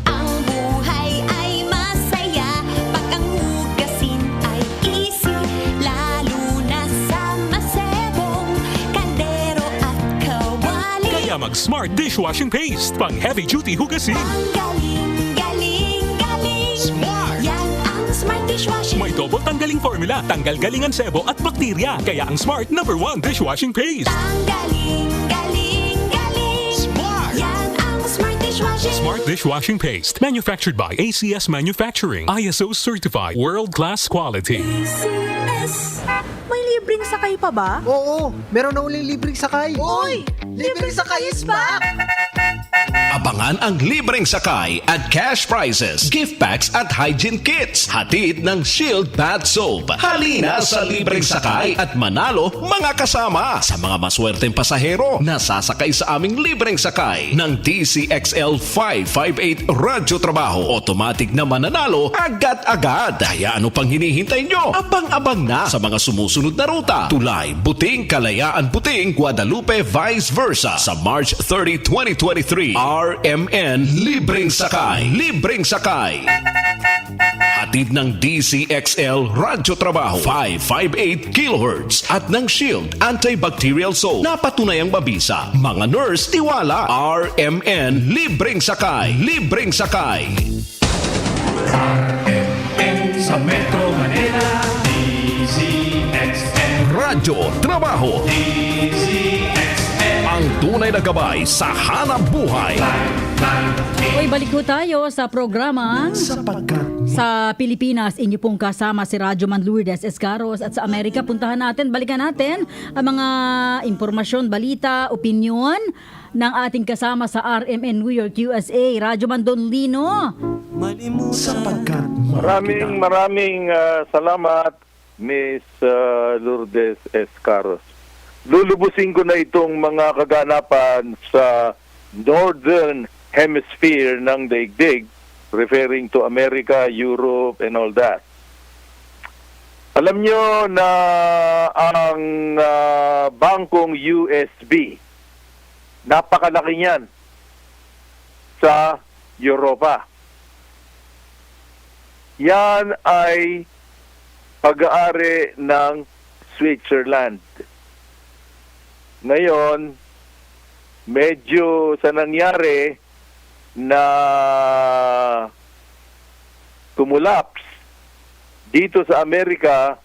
Ang buhay ay masaya pag ang hugasin ay easy, lalo na sa masebong kaldero at kawali. Kaya mag-Smart Dishwashing Paste. Pang heavy-duty hugasin. Galing, galing, galing. Smart! Yan ang Smart Dishwashing. May double tanggaling formula. Tanggal galingan sebo at bakterya. Kaya ang Smart #1 Dishwashing Paste. Galing, galing, galing. Smart! Yan ang Smart Dishwashing. Smart Dishwashing Paste. Manufactured by ACS Manufacturing. ISO certified. World-class quality. ACS. May libreng sakay pa ba? Oo, meron na uling libreng sakay. Uy! Libreng sakay is back! Abangan ang libreng sakay at cash prizes, gift packs at hygiene kits. Hatid ng Shield Bath Soap. Halina sa libreng sakay at manalo mga kasama sa mga maswerteng pasahero na sasakay sa aming libreng sakay ng DZXL 558 Radyo Trabaho. Automatic na mananalo agad-agad. Kaya ano pang hinihintay nyo? Abang-abang na sa mga sumusunod na ruta. Tulay, Buting, Kalayaan, Buting, Guadalupe, vice versa. Sa March 30, 2023, RMN Libreng Sakay. Libreng Sakay. Hatid ng DZXL Radyo Trabaho 558 kHz at ng Shield Antibacterial Soap na patunayang mabisa. Mga nurse, tiwala. RMN Libreng Sakay. Libreng Sakay. RMN sa Metro Manila. DZXL. Radyo Trabaho. DZXL. Ang tunay na gabay sa hanap buhay. Uy, balik ko tayo sa programa sa Pilipinas. Inyo pong kasama si Radyo Man Lourdes Escaros, at sa Amerika puntahan natin, balikan natin ang mga impormasyon, balita, opinyon ng ating kasama sa RMN New York, USA, Radyo Man Don Lino. Maraming salamat, Miss Lourdes Escaros. Lulubusin ko na itong mga kaganapan sa Northern Hemisphere ng daigdig, referring to America, Europe, and all that. Alam nyo na ang bangkong USB, napakalaki niyan sa Europa. Yan ay pag-aari ng Switzerland. Ngayon, medyo sa nangyari na tumulaps dito sa Amerika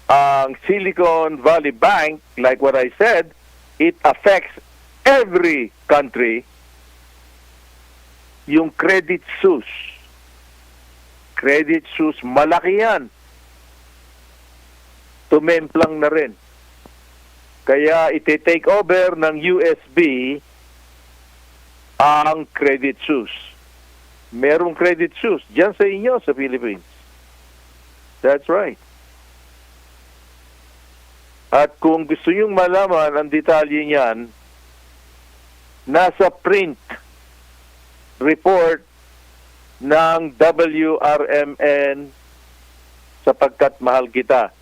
ang Silicon Valley Bank, like what I said, it affects every country. Yung Credit Suisse, malaki yan. Tumemplang na rin. Kaya iti-take over ng USB ang Credit Suisse. Merong Credit Suisse dyan sa inyo sa Philippines. That's right. At kung gusto nyong malaman ang detalye niyan, nasa print report ng WRMN Sapagkat Mahal Kita.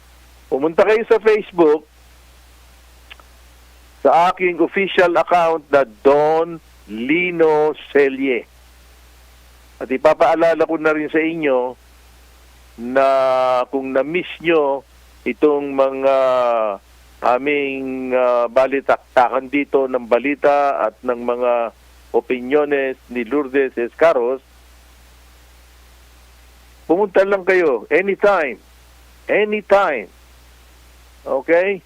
Pumunta kayo sa Facebook, sa aking official account na Don Lino Celle. At ipapaalala ko na rin sa inyo na kung na-miss nyo itong mga aming balitaktakan dito ng balita at ng mga opinyones ni Lourdes Escaros, pumunta lang kayo anytime. Okay?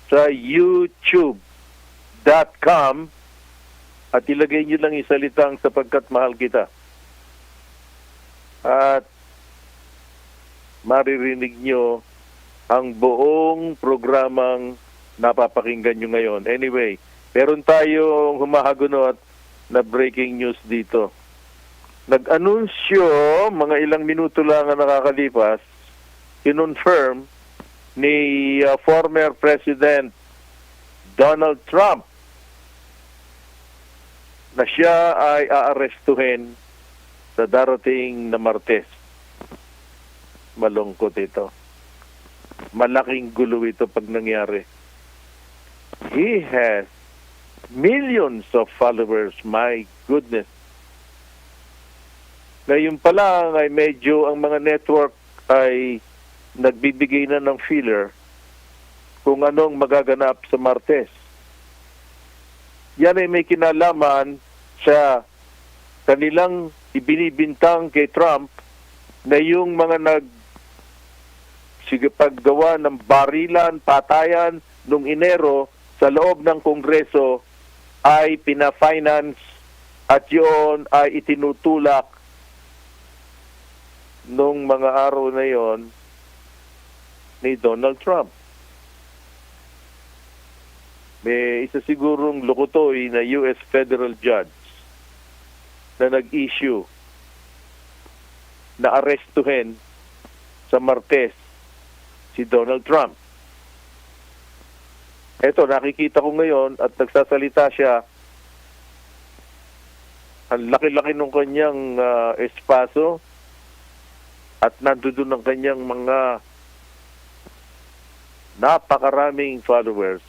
Sa youtube.com at ilagay nyo lang isalitang Sapagkat Mahal Kita. At maririnig nyo ang buong programang napapakinggan nyo ngayon. Anyway, meron tayong humahagunot na breaking news dito. Nag-anunsyo, mga ilang minuto lang ang nakakalipas, kinonfirm ni former President Donald Trump na siya ay aarestuhin sa darating na Martes. Malungkot ito. Malaking gulo ito pag nangyari. He has millions of followers. My goodness. Ngayon pa lang ay medyo ang mga network ay nagbibigay na ng feeler kung anong magaganap sa Martes. Yan ay may kinalaman sa kanilang ibinibintang kay Trump na yung mga paggawa ng barilan, patayan nung Enero sa loob ng Kongreso ay pina-finance at yun ay itinutulak nung mga araw na yon ni Donald Trump. May isa sigurong lukutoy na US federal judge na nag-issue na arestuhin sa Martes si Donald Trump. Eto, nakikita ko ngayon at nagsasalita siya. Ang laki-laki ng kanyang espaso at nandoon ang kanyang mga napakaraming followers.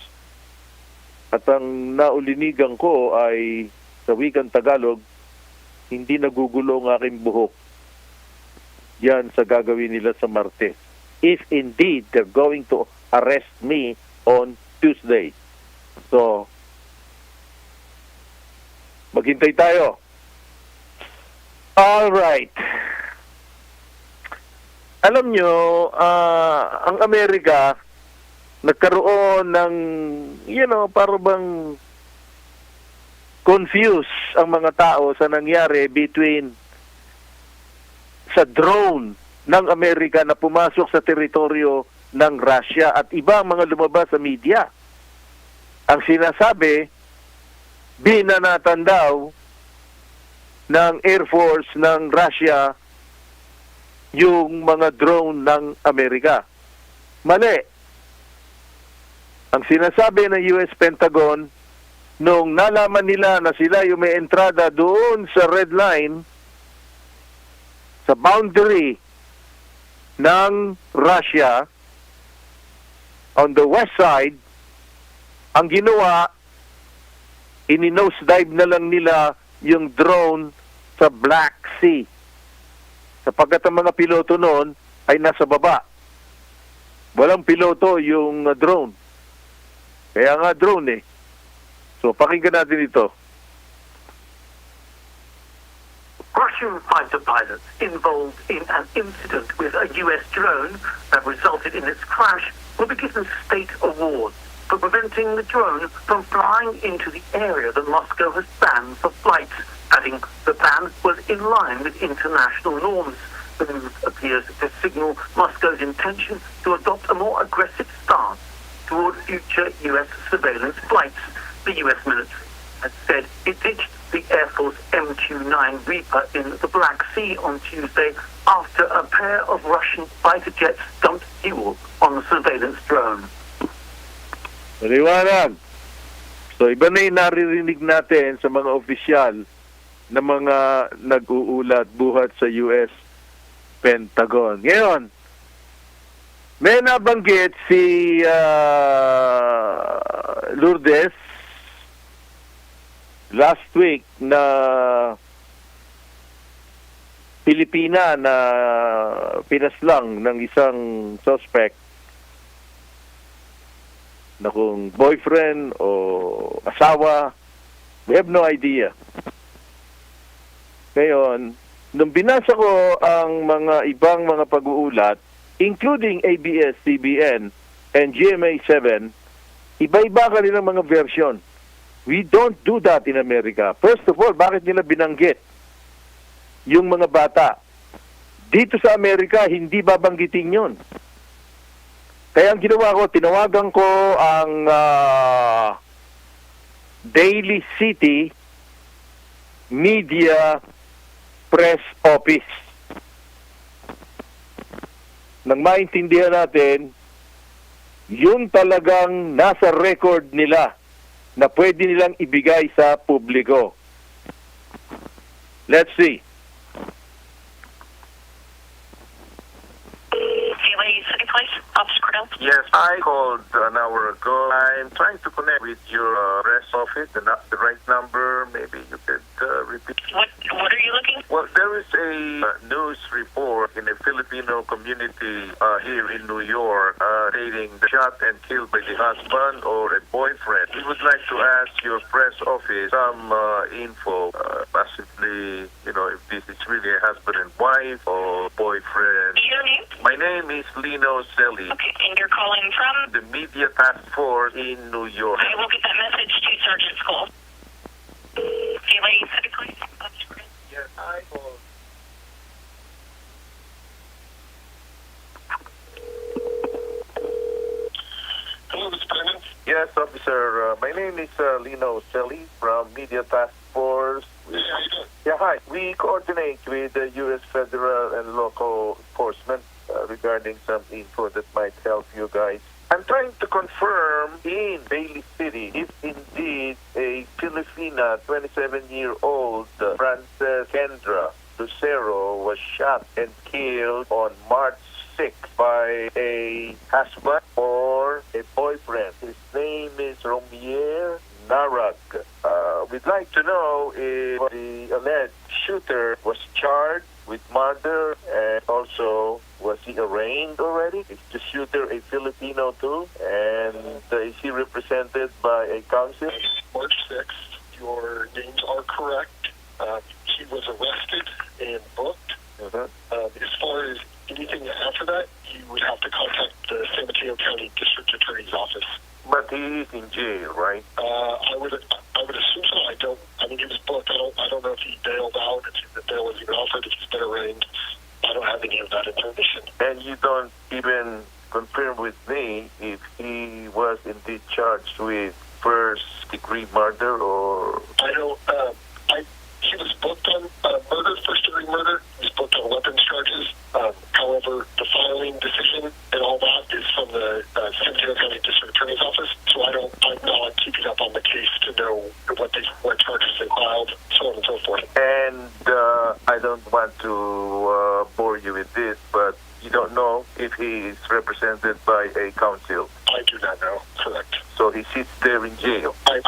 At ang naulinigan ko ay sa wikang Tagalog, hindi nagugulo ang aking buhok. Yan sa gagawin nila sa Martes. If indeed they're going to arrest me on Tuesday. So, maghintay tayo. All right. Alam nyo, ang Amerika nagkaroon ng, para bang confuse ang mga tao sa nangyari between sa drone ng Amerika na pumasok sa teritoryo ng Russia at iba ang mga lumabas sa media. Ang sinasabi, binanatan daw ng Air Force ng Russia yung mga drone ng Amerika. Mali. Ang sinasabi ng US Pentagon, nung nalaman nila na sila yung may entrada doon sa red line, sa boundary ng Russia, on the west side, ang ginawa, ini-nosedive na lang nila yung drone sa Black Sea. Sapagkat ang mga piloto noon ay nasa baba. Walang piloto yung drone. Kaya nga drone eh. So pakinggan natin ito. Russian fighter pilots involved in an incident with a US drone that resulted in its crash will be given state awards for preventing the drone from flying into the area that Moscow has banned for flights, adding the ban was in line with international norms. The move appears to signal Moscow's intention to adopt a more aggressive stance toward future U.S. surveillance flights. The U.S. military has said it ditched the Air Force MQ-9 Reaper in the Black Sea on Tuesday after a pair of Russian fighter jets dumped fuel on the surveillance drone. Maliwanag. So iba na yung naririnig natin sa mga opisyal na mga nag-uulat buhat sa US Pentagon. Ngayon, may nabanggit si Lourdes last week na Pilipina na pinaslang ng isang suspect na kung boyfriend o asawa, we have no idea. Ngayon, nung binasa ko ang mga ibang mga pag-uulat, including ABS-CBN and GMA7, iba-iba kanilang mga version. We don't do that in America. First of all, bakit nila binanggit yung mga bata? Dito sa Amerika, hindi babanggitin yun. Kaya ang ginawa ko, tinawagan ko ang Daily City Media Press Office. Nang maintindihan natin Yun talagang nasa record nila na pwede nilang ibigay sa publiko. Let's see. Yes, I called an hour ago. I'm trying to connect with your press office, the right number. Maybe you could repeat. What are you looking? Well, there is a news report in a Filipino community here in New York stating shot and killed by the husband or a boyfriend. We would like to ask your press office some info, possibly, if this is really a husband and wife or boyfriend. Your name? My name is Lino, Celle. Okay, and you're calling from? The Media Task Force in New York. I will get that message to Sergeant School. Okay, ladies, city police. Yes, I called. Hello, Mr. Brennan. Yes, officer. My name is Lino Celle from Media Task Force. Hey, how you doing? Yeah, hi. We coordinate with the U.S. federal and local enforcement regarding some info that might help you guys. I'm trying to confirm in Bailey City if indeed a Filipina 27-year-old Frances Kendra Lucero was shot and killed on March 6th by a husband or a boyfriend. His name is Romier Narag. We'd like to know if the alleged shooter was charged with murder and also was he arraigned already? Is the shooter a Filipino too? And is he represented by a counsel? March 6th, your names are correct. He was arrested and booked. As far as anything after that, you would have to contact the San Mateo County District Attorney's Office. But he is in jail, right? I would assume so. I mean, he was booked. I don't know if he bailed out, if the bail was even offered, if he's been arraigned. I don't have any of that information. And you don't even confirm with me if he was indeed charged with first-degree murder or... I don't... he was booked on murder, first-degree murder. He was booked on weapons charges. However, the filing decision and all that is from the San Mateo County District Attorney's Office. So I'm not keeping up on the case to know what charges they filed, so on and so forth. And I don't want to bore you with this, but you don't know if he is represented by a counsel. I do not know. Correct. So he sits there in jail. I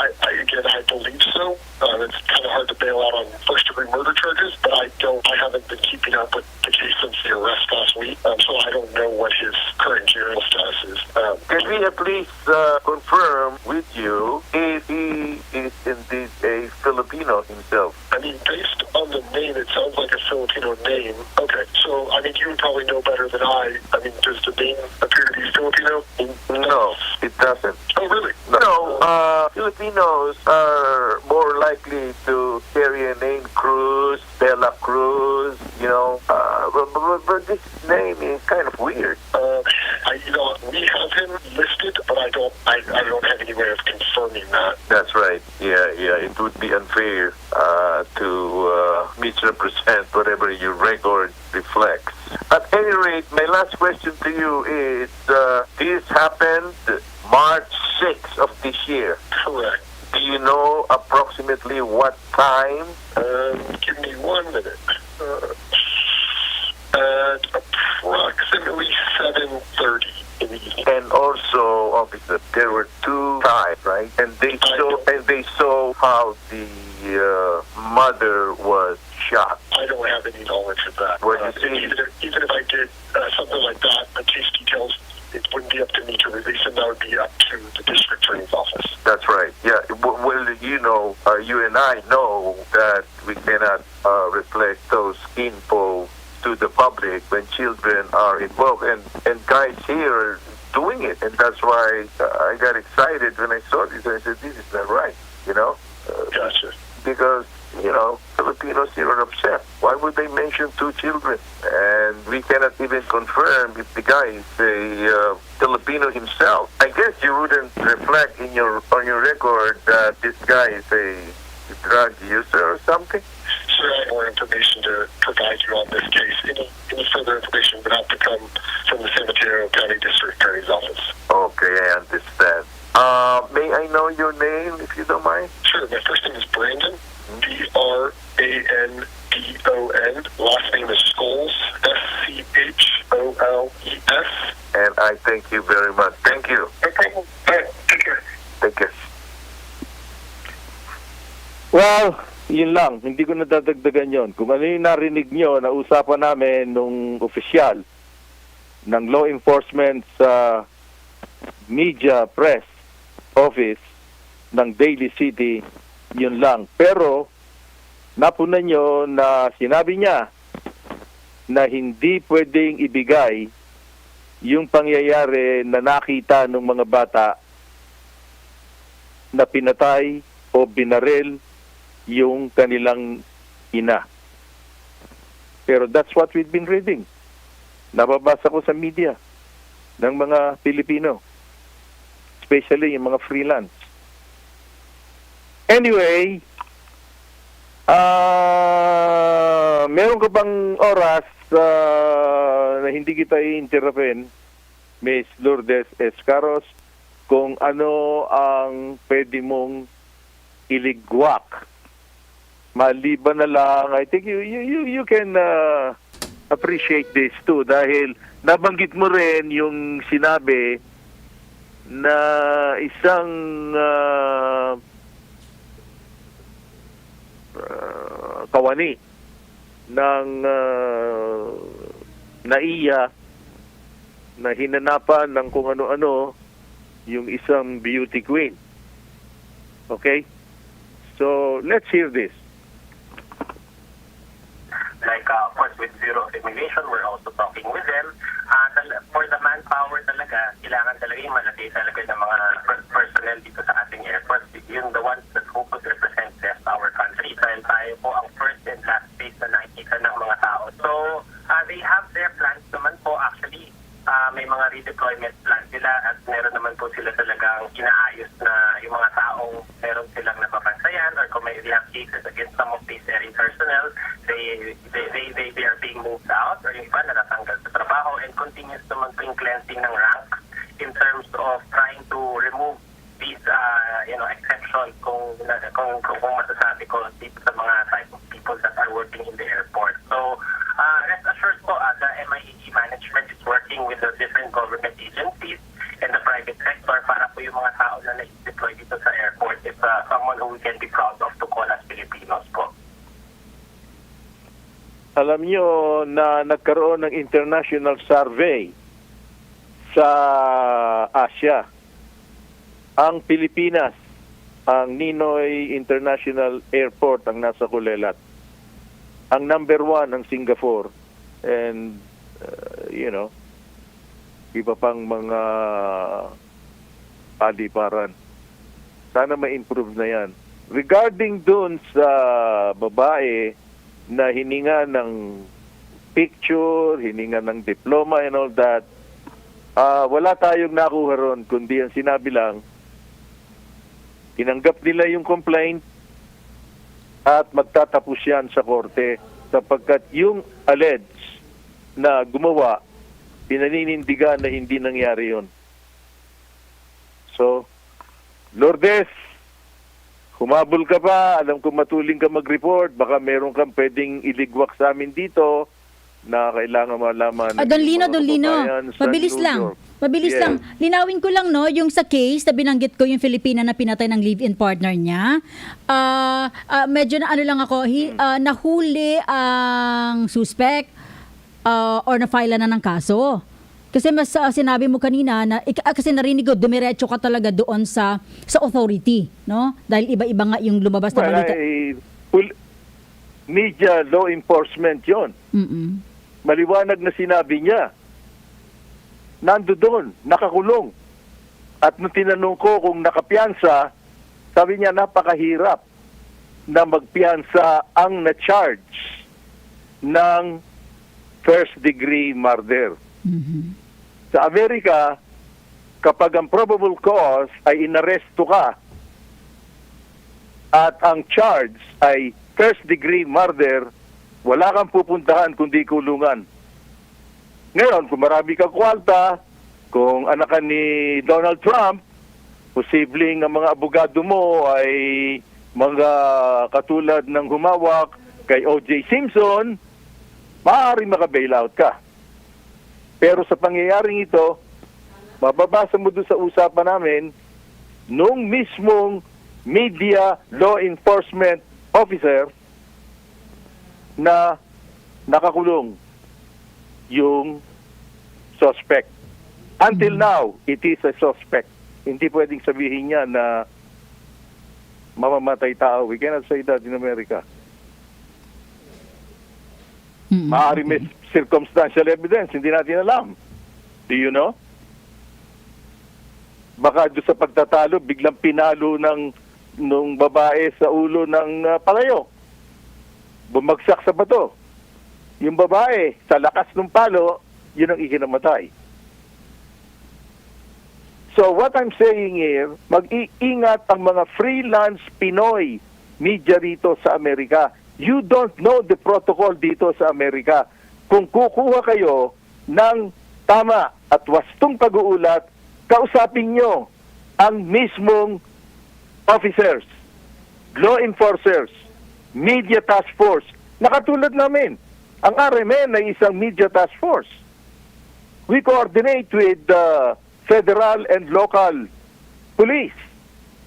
believe so. It's kind of hard to bail out on first-degree murder charges, but I haven't been keeping up with the case since the arrest last week, so I don't know what his current jail status is. Can we at least confirm with you if he is indeed a Filipino himself? I mean, based on the name, it sounds like a Filipino name. Okay, so, I mean, you would probably know better than I. I mean, does the name appear to be Filipino? No, it doesn't. Oh, really? No, Filipinos are more likely to carry a name Cruz, Bella Cruz, but this name is kind of weird. We have him listed, but I don't have any way of confirming that. That's right. Yeah, it would be unfair to misrepresent whatever your record reflects. At any rate, my last question to you is, this happened March 6th of this year. Correct. Do you know approximately what time? Give me 1 minute. At approximately 7:30 in the evening. And also, officer, there were two times, right? And they saw how the mother was shot. I don't have any knowledge of that. Even if I did something like that, the case details, it wouldn't be up to me to release them. That would be up to the district attorney's office. That's right. Yeah. Well, you and I know that we cannot reflect those info to the public when children are involved, and guys here are doing it, and that's why I got excited when I saw this. I said, "This is not right," Gotcha. Because Filipinos here are upset. Why would they mention two children? And we cannot even confirm if the guy is a Filipino himself. I guess you wouldn't reflect on your record that this guy is a drug user or something? Sure, I have more information to provide you on this case. Any further information would have to come from the San Mateo County District Attorney's Office. Okay, L-E-S. And I thank you very much. Thank you. No problem. All right, take care. Take care. Well, yun lang. Hindi ko nadadagdagan yon. Kung ano yung narinig nyo na usapan namin nung opisyal ng law enforcement sa media press office ng Daly City, yun lang. Pero, napunan nyo na sinabi niya na hindi pwedeng ibigay yung pangyayari na nakita ng mga bata na pinatay o binaril yung kanilang ina. Pero that's what we've been reading. Nababasa ko sa media ng mga Pilipino, especially yung mga freelance. Anyway, meron ka bang oras na hindi kita i-interrupin, Miss Lourdes Escaros, kung ano ang pwede mong iligwak? Maliban na lang, I think you can appreciate this too, dahil nabanggit mo rin yung sinabi na isang kawani ng naiya na hinanapan ng kung ano-ano yung isang beauty queen. Okay? So, let's hear this. Like, of course, with Bureau of Immigration, we're also talking with them. For the manpower talaga, kailangan talaga yung malaki talaga ng mga personnel dito sa ating airports. Yung the ones that who could represent best our country. Dahil tayo po ang first and last place na nakikita ng mga tao. So, they have their plans naman po actually. May mga redeployment plans sila at meron naman po sila talagang inaayos na yung mga taong meron silang napapansayan or kung may have cases against some of these area personnel, they are being moved out or yung iba natatanggal sa trabaho and continues naman po yung cleansing ng rank in terms of trying to remove these exceptions kung masasabi ko dito sa mga type of people that are working in the airport. So, rest assured po, the MIAE management is working with the different government agencies and the private sector para po yung mga tao na na-deploy dito sa airport is someone who we can be proud of to call as Filipinos po. Alam nyo na nagkaroon ng international survey sa Asia. Ang Pilipinas, ang Ninoy International Airport ang nasa kulelat. Ang number 1 ang Singapore. And, iba pang mga paliparan. Sana ma-improve na yan. Regarding dun sa babae na hininga ng picture, hininga ng diploma and all that, wala tayong nakuha ron, kundi ang sinabi lang, tinanggap nila yung complaint at magtatapos yan sa korte sapagkat yung alleged na gumawa, pinaninindigan na hindi nangyari yun. So, Lourdes, humabol ka pa, alam ko matuling ka mag-report, baka meron kang pwedeng iligwak sa amin dito na kailangan malaman. Don Lino, mabilis lang. Mabilis lang. Linawin ko lang, no, yung sa case na binanggit ko, yung Filipina na pinatay ng live-in partner niya. Medyo na ano lang ako, nahuli ang suspect or na-file na ng kaso. Kasi mas sinabi mo kanina na kasi narinig ko dumiretso ka talaga doon sa authority, no? Dahil iba-iba nga yung lumabas na balita. Media law enforcement 'yon. Maliwanag na sinabi niya. Nando doon, nakakulong. At nung tinanong ko kung nakapiyansa, sabi niya napakahirap na magpiyansa ang na-charge ng first degree murder. Sa Amerika, kapag ang probable cause ay inaresto ka at ang charge ay first degree murder, wala kang pupuntahan kundi kulungan. Ngayon, kung marami kang kwarta, kung anak ka ni Donald Trump, posibleng ang mga abogado mo ay mga katulad ng humawak kay O.J. Simpson, maaaring maka-bailout ka. Pero sa pangyayaring ito, mababasa mo doon sa usapan namin, nung mismong media law enforcement officer na nakakulong yung suspect. Until now, it is a suspect. Hindi pwedeng sabihin niya na mamamatay tao. We cannot say that in America. Maaari may circumstantial evidence, hindi natin alam. Do you know? Baka doon sa pagtatalo, biglang pinalo nung babae sa ulo ng palayo. Bumagsak sa bato. Yung babae, sa lakas ng palo, yun ang ikinamatay. So what I'm saying here, mag-iingat ang mga freelance Pinoy media rito sa Amerika. You don't know the protocol dito sa Amerika. Kung kukuha kayo ng tama at wastong pag-uulat, kausapin nyo ang mismong officers, law enforcers, media task force, na katulad namin. Ang RMN ay isang media task force. We coordinate with federal and local police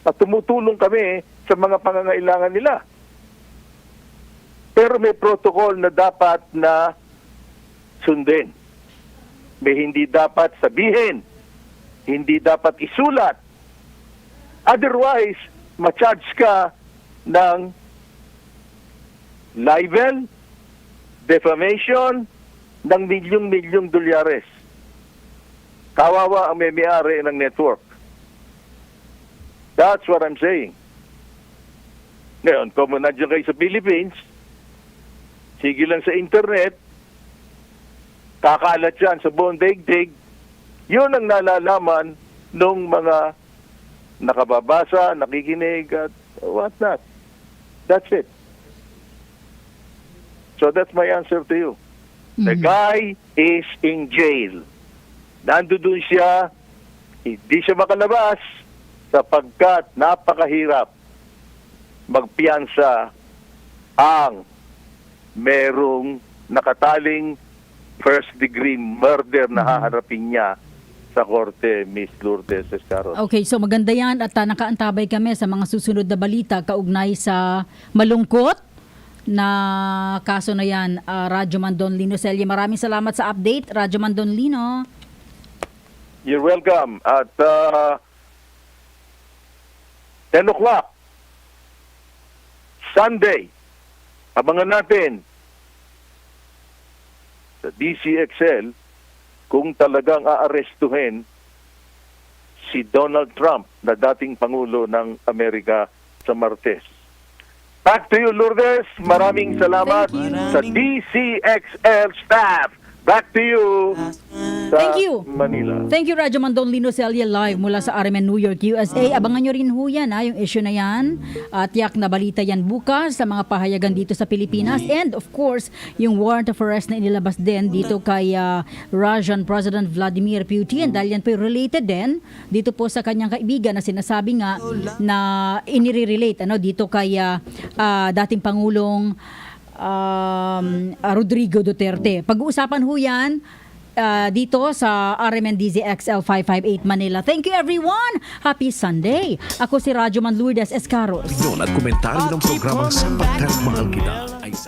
at tumutulong kami sa mga pangangailangan nila. Pero may protocol na dapat na sundin. May hindi dapat sabihin, hindi dapat isulat. Otherwise, ma-charge ka ng libel, defamation, ng milyong-milyong dolyares. Kawawa ang may-ari ng network. That's what I'm saying. Ngayon, kung nandiyan kayo sa Philippines, sige lang sa internet, kakalat yan sa buong daigdig, yun ang nalalaman ng mga nakababasa, nakikinig, at what not. That's it. So that's my answer to you. The guy is in jail. Nandoon siya, hindi siya makalabas sapagkat napakahirap magpiyansa ang merong nakataling first-degree murder na haharapin niya sa korte, Miss Lourdes Escaros. Okay, so maganda yan at nakaantabay kami sa mga susunod na balita kaugnay sa malungkot na kaso na yan, Radyoman Don Lino Celle. Maraming salamat sa update, Radyoman Don Lino. You're welcome. At 10 o'clock, Sunday, abangan natin sa DZXL kung talagang aarestuhin si Donald Trump na dating Pangulo ng Amerika sa Martes. Back to you, Lourdes. Maraming salamat sa DZXL staff. Back to you sa Thank you. Manila. Thank you, Radyo Mandon Lino Celle live mula sa RMN New York, USA. Abangan nyo rin ho yan, yung issue na yan. Tiyak na balita yan bukas sa mga pahayagan dito sa Pilipinas. And of course, yung warrant of arrest na inilabas din dito kay Russian President Vladimir Putin. Dahil yan po related din dito po sa kanyang kaibigan na sinasabi nga na inire-relate dito kay dating Pangulong Rodrigo Duterte. Pag-uusapan ho yan dito sa RMN DZXL 558 Manila. Thank you everyone! Happy Sunday! Ako si Radyoman Lourdes Escaros. Opinyon at komentaryo ng programang Sapagkat Mahal Kita ay sa